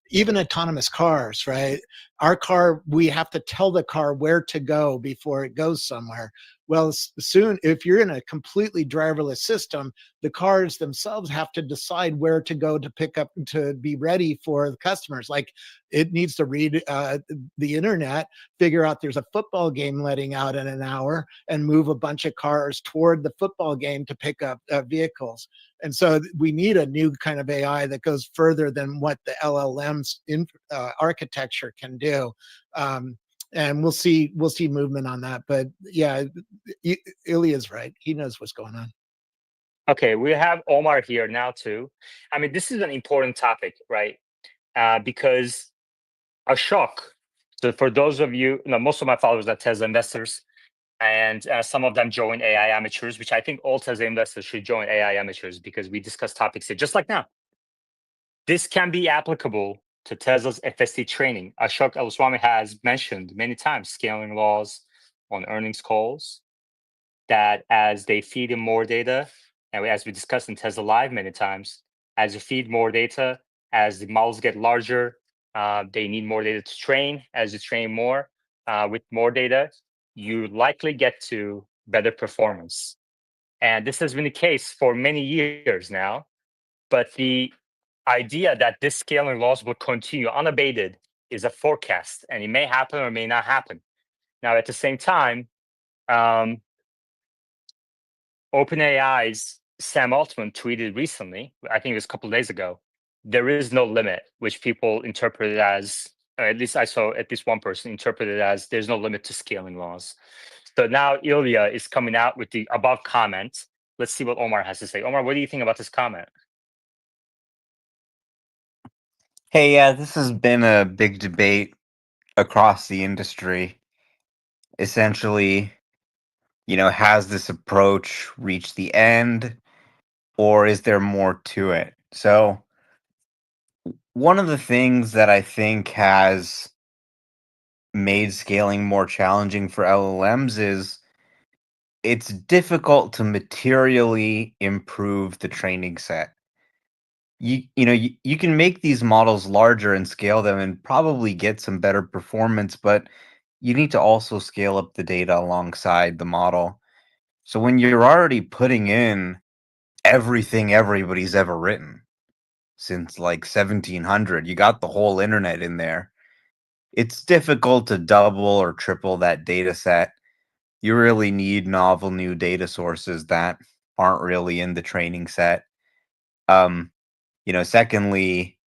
even autonomous cars, right? Our car, we have to tell the car where to go before it goes somewhere. Well, soon, if you're in a completely driverless system, the cars themselves have to decide where to go to pick up to be ready for the customers. Like it needs to read the internet, figure out there's a football game letting out in an hour, and move a bunch of cars toward the football game to pick up vehicles. And so we need a new kind of AI that goes further than what the LLM's architecture can do. And we'll see movement on that. But yeah, Ilya's right. He knows what's going on. Okay, we have Omar here now too. I mean, this is an important topic, right? Because Ashok, so for those of you, most of my followers are Tesla investors, and some of them join AI Amateurs, which I think all Tesla investors should join AI Amateurs because we discuss topics here, just like now. This can be applicable to Tesla's FSD training. Ashok Eluswamy has mentioned many times scaling laws on earnings calls, that as they feed in more data, and as we discussed in Tesla Live many times, as you feed more data, as the models get larger, they need more data to train. As you train more with more data, you likely get to better performance. And this has been the case for many years now. But the idea that this scaling laws will continue unabated is a forecast, and it may happen or may not happen. Now, at the same time, OpenAI's Sam Altman tweeted recently, I think it was a couple of days ago, there is no limit, which people interpreted as, or at least I saw at least one person interpreted as there's no limit to scaling laws. So now Ilya is coming out with the above comment. Let's see what Omar has to say. Omar, what do you think about this comment? Hey, yeah, this has been a big debate across the industry. Essentially, has this approach reached the end, or is there more to it? So, one of the things that I think has made scaling more challenging for LLMs is it's difficult to materially improve the training set. You can make these models larger and scale them and probably get some better performance, but you need to also scale up the data alongside the model. So when you're already putting in everything everybody's ever written since like 1700, you got the whole internet in there. It's difficult to double or triple that data set. You really need novel new data sources that aren't really in the training set. Secondly,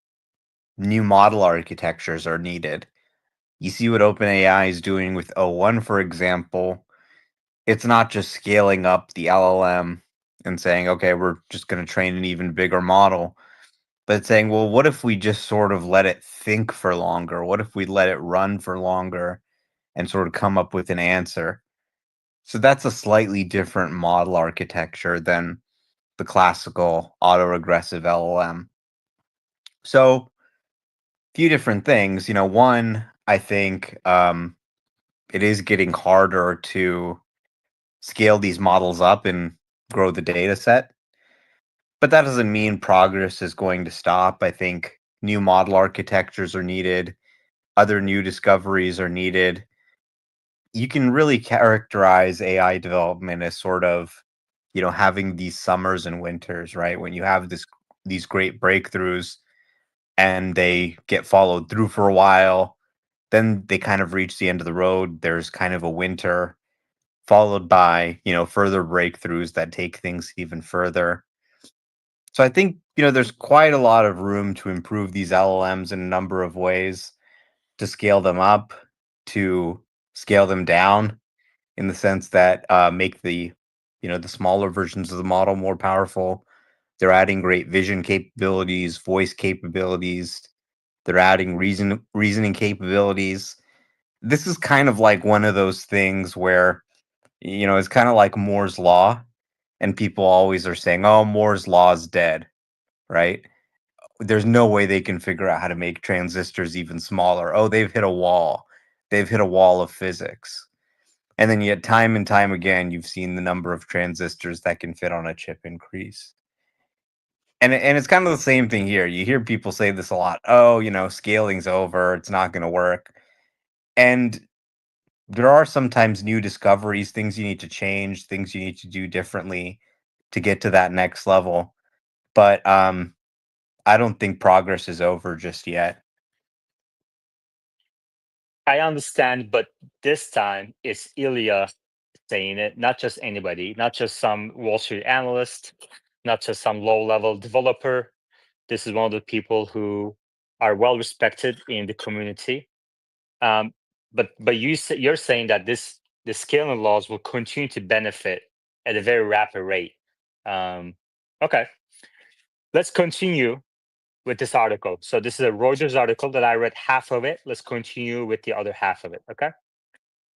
new model architectures are needed. You see what OpenAI is doing with O1, for example. It's not just scaling up the LLM and saying, okay, we're just going to train an even bigger model, but it's saying, well, what if we just sort of let it think for longer? What if we let it run for longer and sort of come up with an answer? So that's a slightly different model architecture than the classical autoregressive LLM. So, few different things. One, I think it is getting harder to scale these models up and grow the data set. But that doesn't mean progress is going to stop. I think new model architectures are needed, other new discoveries are needed. You can really characterize AI development as sort of, having these summers and winters, right? When you have these great breakthroughs and they get followed through for a while, then they kind of reach the end of the road. There's kind of a winter followed by, further breakthroughs that take things even further. So I think, there's quite a lot of room to improve these LLMs in a number of ways, to scale them up, to scale them down in the sense that make the smaller versions of the model more powerful. They're adding great vision capabilities, voice capabilities. They're adding reasoning capabilities. This is kind of like one of those things where, it's kind of like Moore's law, and people always are saying, "Oh, Moore's law is dead," right? There's no way they can figure out how to make transistors even smaller. Oh, they've hit a wall. They've hit a wall of physics. And then yet time and time again, you've seen the number of transistors that can fit on a chip increase. And it's kind of the same thing here. You hear people say this a lot. Oh, scaling's over. It's not going to work. And there are sometimes new discoveries, things you need to change, things you need to do differently to get to that next level. But I don't think progress is over just yet. I understand, but this time it's Ilya saying it, not just anybody, not just some Wall Street analyst, not just some low-level developer. This is one of the people who are well respected in the community. But you're saying that the scaling laws will continue to benefit at a very rapid rate. Okay, let's continue with this article. So this is a Reuters article that I read half of it. Let's continue with the other half of it. Okay.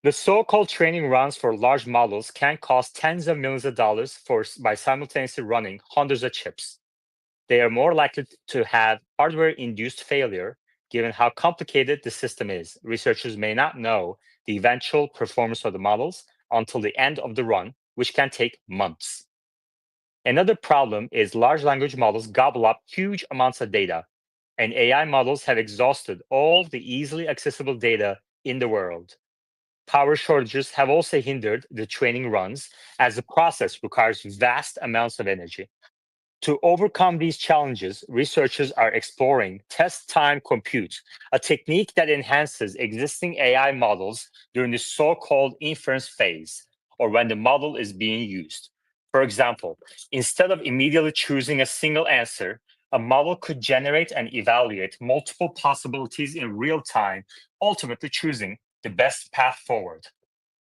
The so-called training runs for large models can cost tens of millions of dollars by simultaneously running hundreds of chips. They are more likely to have hardware-induced failure, given how complicated the system is. Researchers may not know the eventual performance of the models until the end of the run, which can take months. Another problem is large language models gobble up huge amounts of data, and AI models have exhausted all the easily accessible data in the world. Power shortages have also hindered the training runs, as the process requires vast amounts of energy. To overcome these challenges, researchers are exploring test time compute, a technique that enhances existing AI models during the so-called inference phase, or when the model is being used. For example, instead of immediately choosing a single answer, a model could generate and evaluate multiple possibilities in real time, ultimately choosing the best path forward.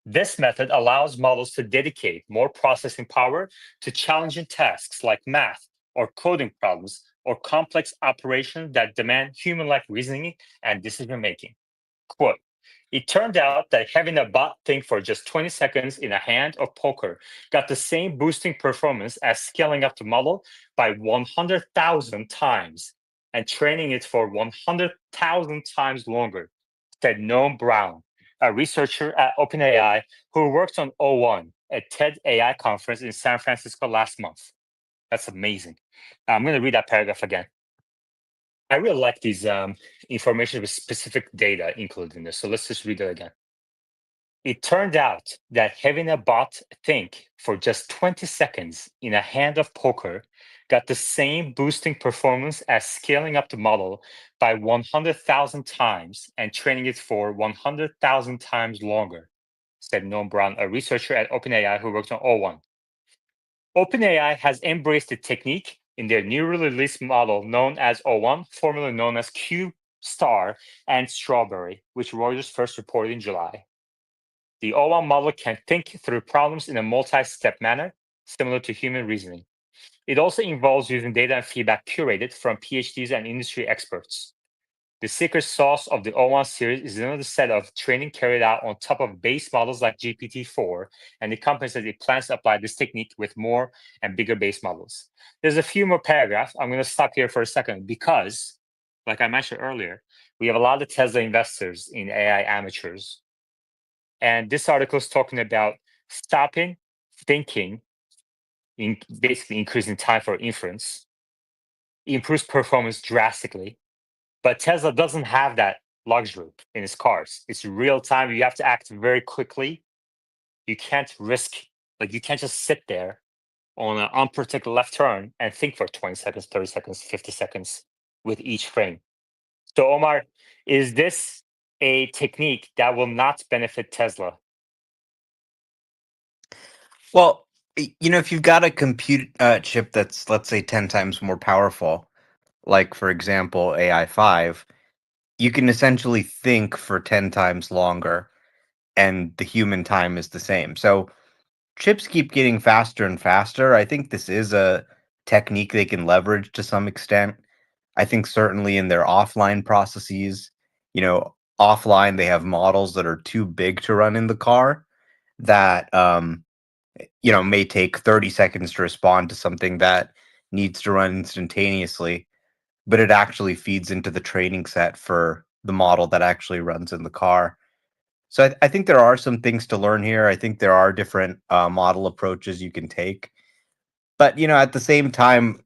This method allows models to dedicate more processing power to challenging tasks like math or coding problems or complex operations that demand human-like reasoning and decision-making. Quote, it turned out that having a bot think for just 20 seconds in a hand of poker got the same boosting performance as scaling up the model by 100,000 times and training it for 100,000 times longer, said Noam Brown, a researcher at OpenAI who worked on O1 at TED AI conference in San Francisco last month. That's amazing. I'm going to read that paragraph again. I really like these information with specific data included in this. So let's just read it again. It turned out that having a bot think for just 20 seconds in a hand of poker got the same boosting performance as scaling up the model by 100,000 times and training it for 100,000 times longer, said Noam Brown, a researcher at OpenAI who worked on O1. OpenAI has embraced the technique in their newly released model known as O1, formerly known as Q-Star and Strawberry, which Reuters first reported in July. The O1 model can think through problems in a multi-step manner, similar to human reasoning. It also involves using data and feedback curated from PhDs and industry experts. The secret sauce of the O1 series is another set of training carried out on top of base models like GPT-4, and the company says it plans to apply this technique with more and bigger base models. There's a few more paragraphs. I'm going to stop here for a second because, like I mentioned earlier, we have a lot of Tesla investors in AI amateurs. And this article is talking about stopping thinking, basically increasing time for inference, improves performance drastically. But Tesla doesn't have that luxury in its cars. It's real time. You have to act very quickly. You can't risk, you can't just sit there on an unprotected left turn and think for 20 seconds, 30 seconds, 50 seconds with each frame. So, Omar, is this a technique that will not benefit Tesla? Well, if you've got a compute chip that's, let's say, 10 times more powerful, like, for example, AI5, you can essentially think for 10 times longer, and the human time is the same. So chips keep getting faster and faster. I think this is a technique they can leverage to some extent. I think certainly in their offline processes, offline they have models that are too big to run in the car that may take 30 seconds to respond to something that needs to run instantaneously, but it actually feeds into the training set for the model that actually runs in the car. So I think there are some things to learn here. I think there are different model approaches you can take. But, at the same time,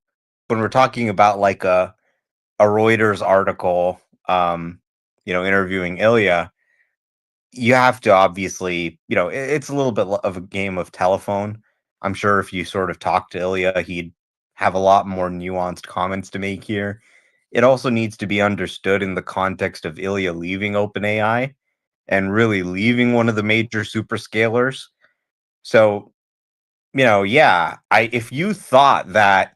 when we're talking about like a Reuters article, interviewing Ilya, you have to obviously, it's a little bit of a game of telephone. I'm sure if you sort of talk to Ilya, he'd have a lot more nuanced comments to make here. It also needs to be understood in the context of Ilya leaving OpenAI and really leaving one of the major superscalers. So, if you thought that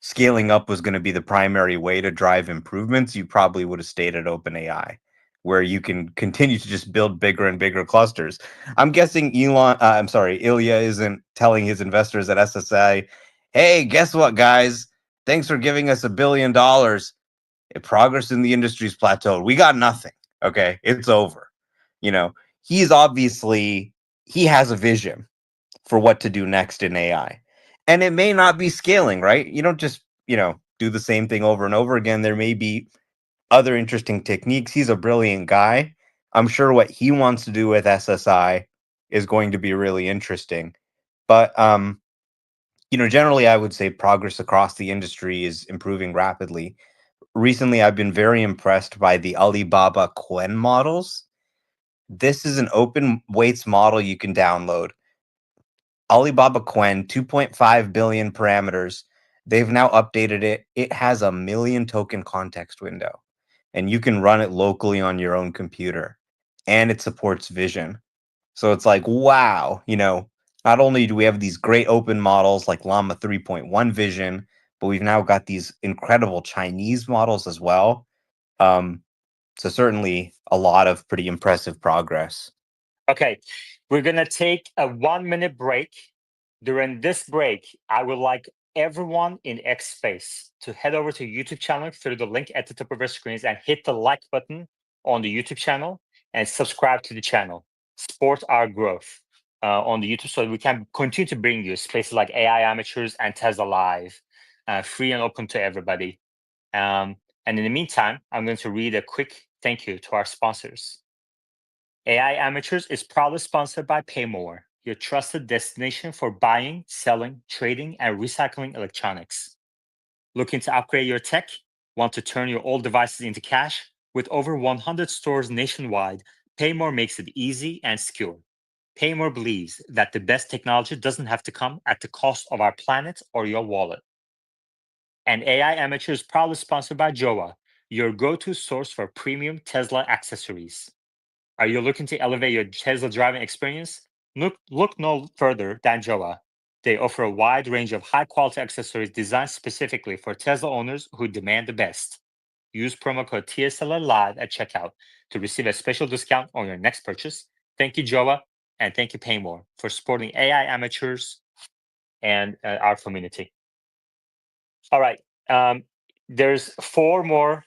scaling up was going to be the primary way to drive improvements, you probably would have stayed at OpenAI, where you can continue to just build bigger and bigger clusters. I'm guessing Ilya isn't telling his investors at SSI, hey, guess what, guys? Thanks for giving us $1 billion. Progress in the industry's plateaued. We got nothing. Okay, it's over. He has a vision for what to do next in AI. And it may not be scaling, right? You don't just, do the same thing over and over again. There may be other interesting techniques. He's a brilliant guy. I'm sure what he wants to do with SSI is going to be really interesting. But generally I would say progress across the industry is improving rapidly. Recently, I've been very impressed by the Alibaba Qwen models. This is an open weights model you can download. Alibaba Qwen, 2.5 billion parameters. They've now updated it. It has a 1 million token context window, and you can run it locally on your own computer, and it supports vision. So it's like, wow, not only do we have these great open models like Llama 3.1 vision, but we've now got these incredible Chinese models as well. So certainly a lot of pretty impressive progress. Okay. We're going to take a 1-minute break. During this break, I would like everyone in X Space to head over to YouTube channel through the link at the top of our screens and hit the like button on the YouTube channel and subscribe to the channel. Support our growth on the YouTube so we can continue to bring you spaces like AI Amateurs and Tesla Live, free and open to everybody. And in the meantime, I'm going to read a quick thank you to our sponsors. AI Amateurs is proudly sponsored by Paymore, your trusted destination for buying, selling, trading, and recycling electronics. Looking to upgrade your tech? Want to turn your old devices into cash? With over 100 stores nationwide, Paymore makes it easy and secure. Paymore believes that the best technology doesn't have to come at the cost of our planet or your wallet. And AI Amateur is proudly sponsored by Joa, your go-to source for premium Tesla accessories. Are you looking to elevate your Tesla driving experience? Look no further than Joa. They offer a wide range of high-quality accessories designed specifically for Tesla owners who demand the best. Use promo code TSLA Live at checkout to receive a special discount on your next purchase. Thank you, Joa, and thank you, Paymore, for supporting AI Amateurs and our community. All right. There's 4 more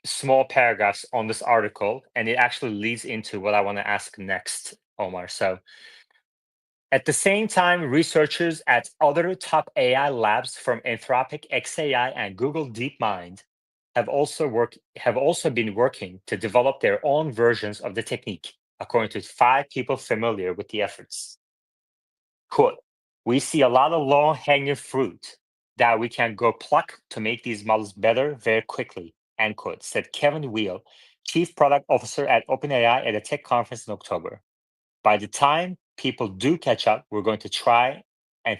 small paragraphs on this article, and it actually leads into what I want to ask next, Omar. So, at the same time, researchers at other top AI labs from Anthropic, xAI, and Google DeepMind have also been working to develop their own versions of the technique, according to 5 people familiar with the efforts. Quote, "We see a lot of low-hanging fruit that we can go pluck to make these models better very quickly," end quote, said Kevin Weil, Chief Product Officer at OpenAI at a tech conference in October. By the time people do catch up, we're going to try and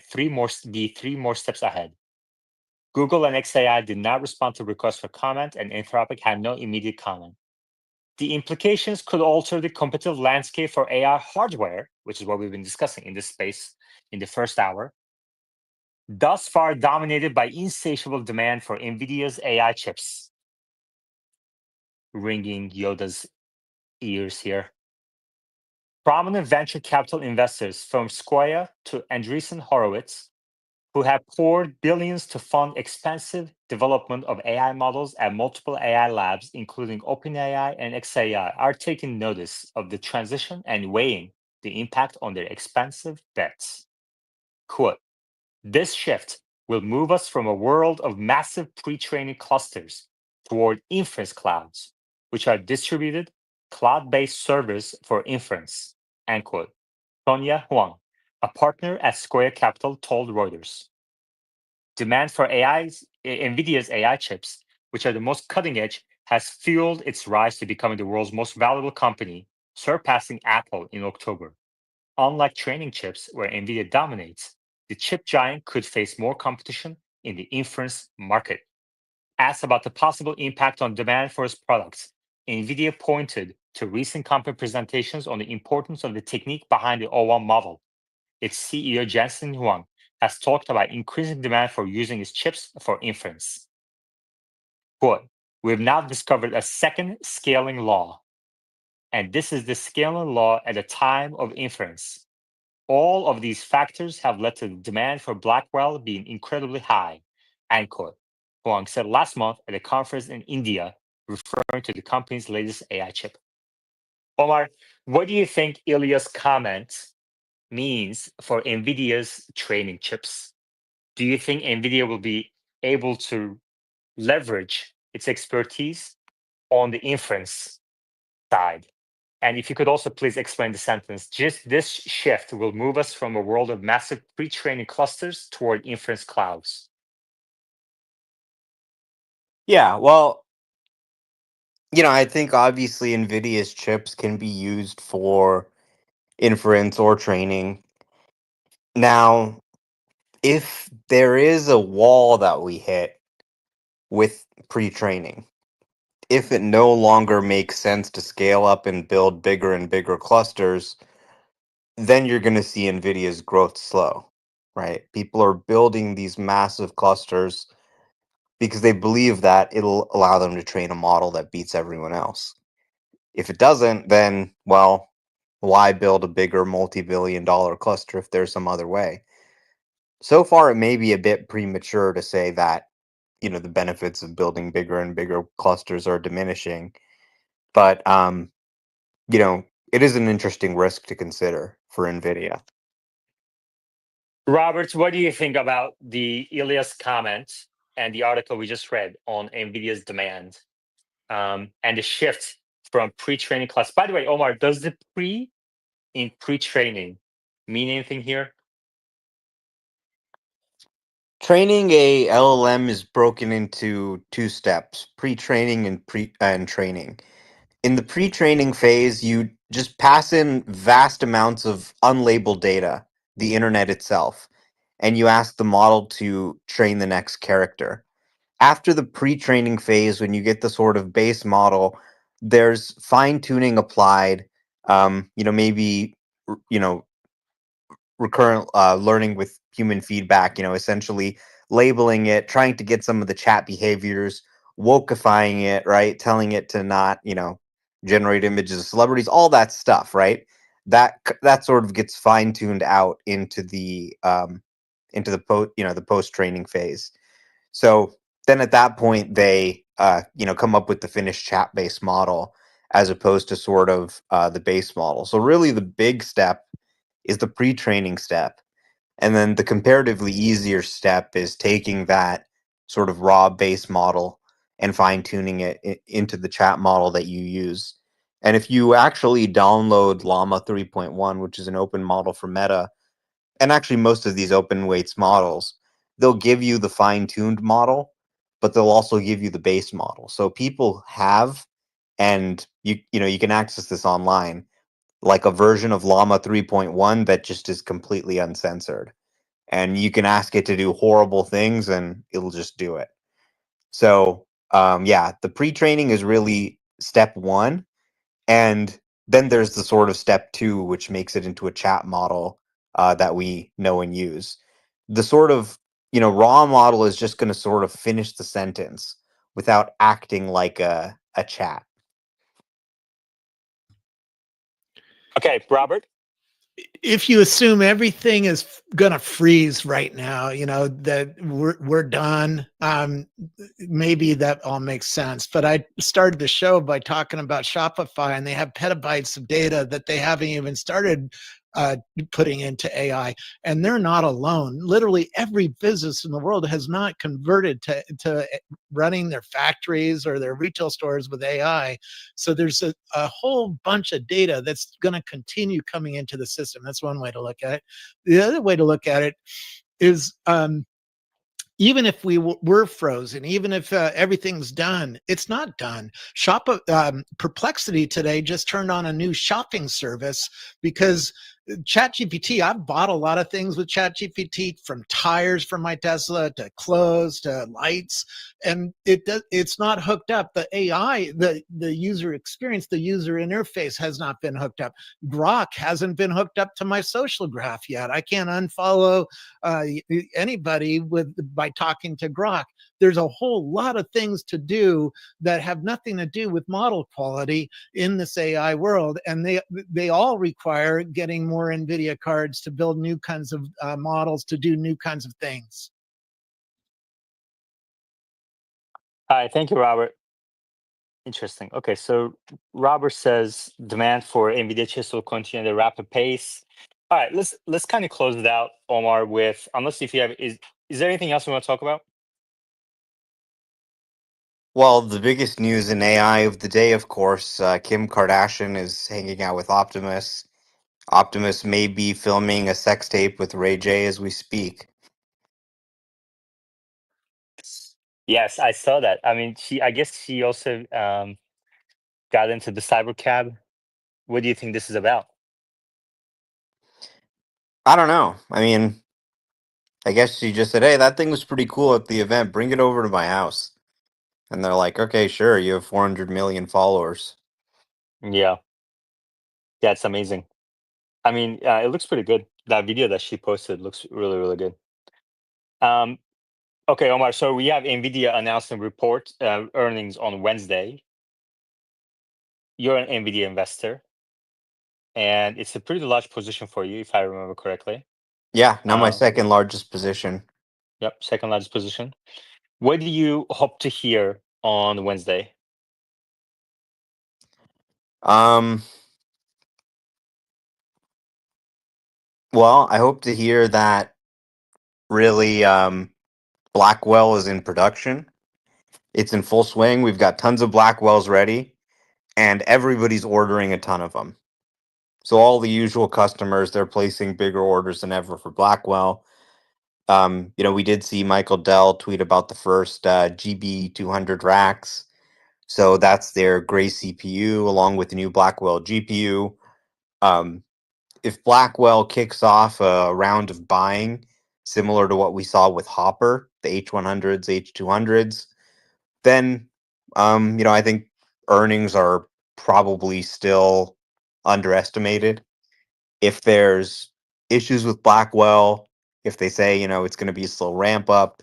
be 3 more steps ahead. Google and xAI did not respond to requests for comment, and Anthropic had no immediate comment. The implications could alter the competitive landscape for AI hardware, which is what we've been discussing in this space in the first hour, thus far dominated by insatiable demand for NVIDIA's AI chips. Ringing Yoda's ears here. Prominent venture capital investors from Sequoia to Andreessen Horowitz, who have poured billions to fund expensive development of AI models at multiple AI labs, including OpenAI and xAI, are taking notice of the transition and weighing the impact on their expensive bets. Quote, "This shift will move us from a world of massive pre-training clusters toward inference clouds, which are distributed cloud-based servers for inference," end quote. Sonia Huang, a partner at Sequoia Capital, told Reuters. Demand for NVIDIA's AI chips, which are the most cutting edge, has fueled its rise to becoming the world's most valuable company, surpassing Apple in October. Unlike training chips, where NVIDIA dominates, the chip giant could face more competition in the inference market. Asked about the possible impact on demand for its products, NVIDIA pointed to recent company presentations on the importance of the technique behind the O1 model. Its CEO, Jensen Huang, has talked about increasing demand for using its chips for inference. Quote, "We've now discovered a second scaling law, and this is the scaling law at a time of inference. All of these factors have led to the demand for Blackwell being incredibly high," end quote, Huang said last month at a conference in India, referring to the company's latest AI chip. Omar, what do you think Ilya's comment means for NVIDIA's training chips? Do you think NVIDIA will be able to leverage its expertise on the inference side? And if you could also please explain the sentence, just this shift will move us from a world of massive pre-training clusters toward inference clouds. Yeah, well, I think obviously NVIDIA's chips can be used for inference or training. Now, if there is a wall that we hit with pre-training, if it no longer makes sense to scale up and build bigger and bigger clusters, then you're going to see NVIDIA's growth slow, right? People are building these massive clusters because they believe that it'll allow them to train a model that beats everyone else. If it doesn't, then, well, Why build a bigger multi-billion-dollar cluster if there's some other way? So far, it may be a bit premature to say that, the benefits of building bigger and bigger clusters are diminishing, but it is an interesting risk to consider for NVIDIA. Roberts, what do you think about the Ilias comment and the article we just read on NVIDIA's demand and the shift from pre-training class? By the way, Omar, does the pre-training mean anything here? Training a LLM is broken into two steps: pre-training and training. In the pre-training phase, you just pass in vast amounts of unlabeled data, the internet itself, and you ask the model to train the next character. After the pre-training phase, when you get the sort of base model, there's fine-tuning applied. Maybe r- you know recurrent learning with human feedback. Essentially labeling it, trying to get some of the chat behaviors, wokeifying it, right, telling it to not generate images of celebrities, all that stuff, right? That sort of gets fine-tuned out into the post training phase. So then at that point, they come up with the finished chat based model as opposed to sort of the base model. So really, the big step is the pre-training step, and then the comparatively easier step is taking that sort of raw base model and fine tuning it into the chat model that you use. And if you actually download Llama 3.1, which is an open model for Meta, and actually most of these open weights models, they'll give you the fine-tuned model, but they'll also give you the base model. So people have, and you can access this online, like a version of Llama 3.1 that just is completely uncensored. And you can ask it to do horrible things and it'll just do it. So yeah, the pre-training is really step one. And then there's the sort of step two, which makes it into a chat model that we know and use. The sort of raw model is just going to sort of finish the sentence without acting like a chat. Okay, Robert. If you assume everything is going to freeze right now, that we're done, maybe that all makes sense. But I started the show by talking about Shopify, and they have petabytes of data that they haven't even started putting into AI, and they're not alone. Literally every business in the world has not converted to running their factories or their retail stores with AI. So there's a whole bunch of data that's going to continue coming into the system. That's one way to look at it. The other way to look at it is even if we were frozen, even if everything's done, it's not done. Perplexity today just turned on a new shopping service because ChatGPT, I've bought a lot of things with ChatGPT, from tires from my Tesla to clothes to lights, and it's not hooked up. The AI, the user experience, the user interface has not been hooked up. Grok hasn't been hooked up to my social graph yet. I can't unfollow anybody by talking to Grok. There's a whole lot of things to do that have nothing to do with model quality in this AI world, and they all require getting more NVIDIA cards to build new kinds of models to do new kinds of things. All right, thank you, Robert. Interesting. Okay, so Robert says demand for NVIDIA chips will continue at a rapid pace. All right, let's kind of close it out, Omar. With unless if you have is there anything else we want to talk about? Well, the biggest news in AI of the day, of course, Kim Kardashian is hanging out with Optimus. Optimus may be filming a sex tape with Ray J as we speak. Yes, I saw that. I mean, I guess she also got into the cybercab. What do you think this is about? I don't know. I mean, I guess she just said, "Hey, that thing was pretty cool at the event. Bring it over to my house." And they're like, "Okay, sure. You have 400 million followers." Yeah, yeah, it's amazing. I mean, it looks pretty good. That video that she posted looks really, really good. Um, okay, Omar. So we have Nvidia announcing report earnings on Wednesday. You're an Nvidia investor. and it's a pretty large position for you, if I remember correctly. Yeah, now my Uh, second largest position. Yep, second largest position. What do you hope to hear on Wednesday? Um, well, I hope to hear that really Blackwell is in production. It's in full swing. We've got tons of Blackwells ready, and everybody's ordering a ton of them. So all the usual customers, they're placing bigger orders than ever for Blackwell. We did see Michael Dell tweet about the first GB200 racks. So that's their Grace CPU along with the new Blackwell GPU. Um, if Blackwell kicks off a round of buying similar to what we saw with Hopper, the H100s, H200s, then I think earnings are probably still underestimated. If there's issues with Blackwell, if they say, it's going to be a slow ramp up,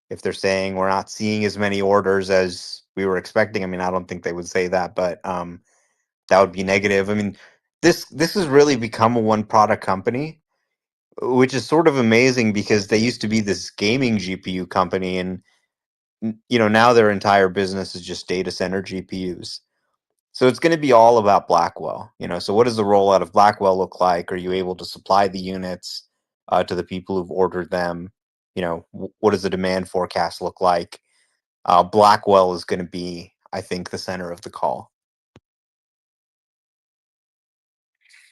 if they're saying we're not seeing as many orders as we were expecting, I mean, I don't think they would say that, but that would be negative. I mean, this has really become a one product company, which is sort of amazing because they used to be this gaming GPU company, and now their entire business is just data center GPUs. So it's going to be all about Blackwell. So what does the rollout of Blackwell look like? Are you able to supply the units to the people who've ordered them? What does the demand forecast look like? Blackwell is going to be, I think, the center of the call.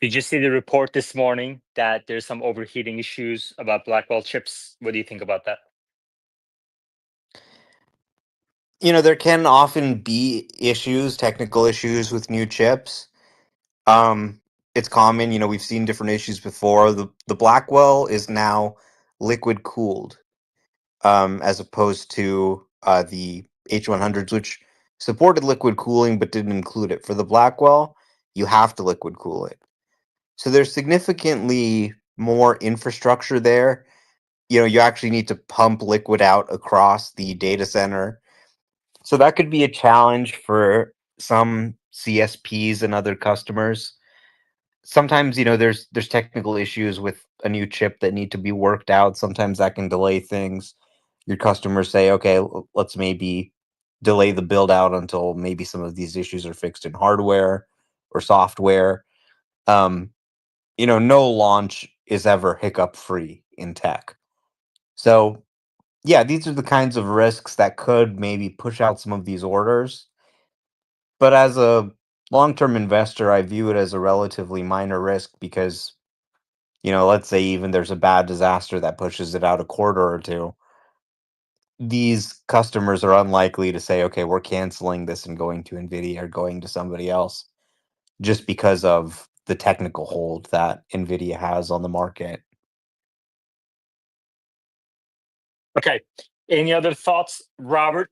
Did you see the report this morning that there's some overheating issues about Blackwell chips? What do you think about that? There can often be issues, technical issues with new chips. It's common. We've seen different issues before. The Blackwell is now liquid cooled, as opposed to the H100s, which supported liquid cooling but didn't include it. For the Blackwell, you have to liquid cool it. So there's significantly more infrastructure there. You actually need to pump liquid out across the data center. So that could be a challenge for some CSPs and other customers. Sometimes, there's technical issues with a new chip that need to be worked out. Sometimes that can delay things. Your customers say, okay, let's maybe delay the build out until maybe some of these issues are fixed in hardware or software. No launch is ever hiccup free in tech. So yeah, these are the kinds of risks that could maybe push out some of these orders. But as a long-term investor, I view it as a relatively minor risk because, let's say even there's a bad disaster that pushes it out a quarter or two. These customers are unlikely to say, okay, we're canceling this and going to NVIDIA or going to somebody else just because of the technical hold that NVIDIA has on the market. Okay. Any other thoughts, Robert?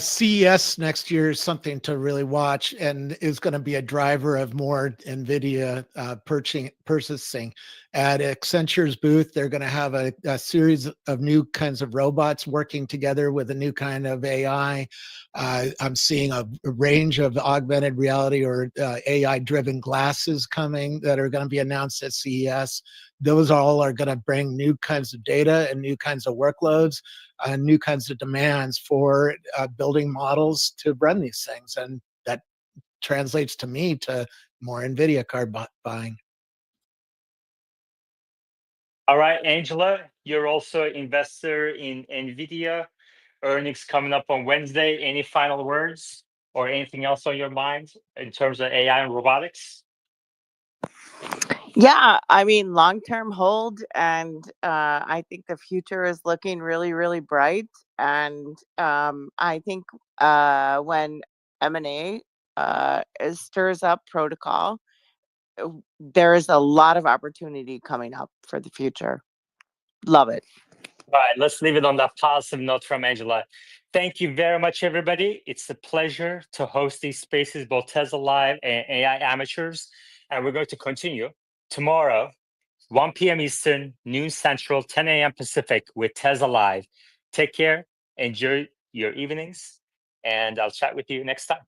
CES next year is something to really watch and is going to be a driver of more NVIDIA purchasing. At Accenture's booth, they're going to have a series of new kinds of robots working together with a new kind of AI. I'm seeing a range of augmented reality or AI-driven glasses coming that are going to be announced at CES. Those all are going to bring new kinds of data and new kinds of workloads and new kinds of demands for building models to run these things. And that translates to me to more NVIDIA card buying. All right, Angela, you're also an investor in NVIDIA. Earnings coming up on Wednesday. Any final words or anything else on your mind in terms of AI and robotics? Yeah, I mean, long-term hold, and I think the future is looking really, really bright. And I think when M&A stirs up protocol, there is a lot of opportunity coming up for the future. Love it. All right, let's leave it on that positive note from Angela. Thank you very much, everybody. It's a pleasure to host these spaces, both Tesla Live and AI Amateurs. And we're going to continue tomorrow, 1 p.m. Eastern, noon Central, 10 a.m. Pacific with Tesla Live. Take care, enjoy your evenings, and I'll chat with you next time.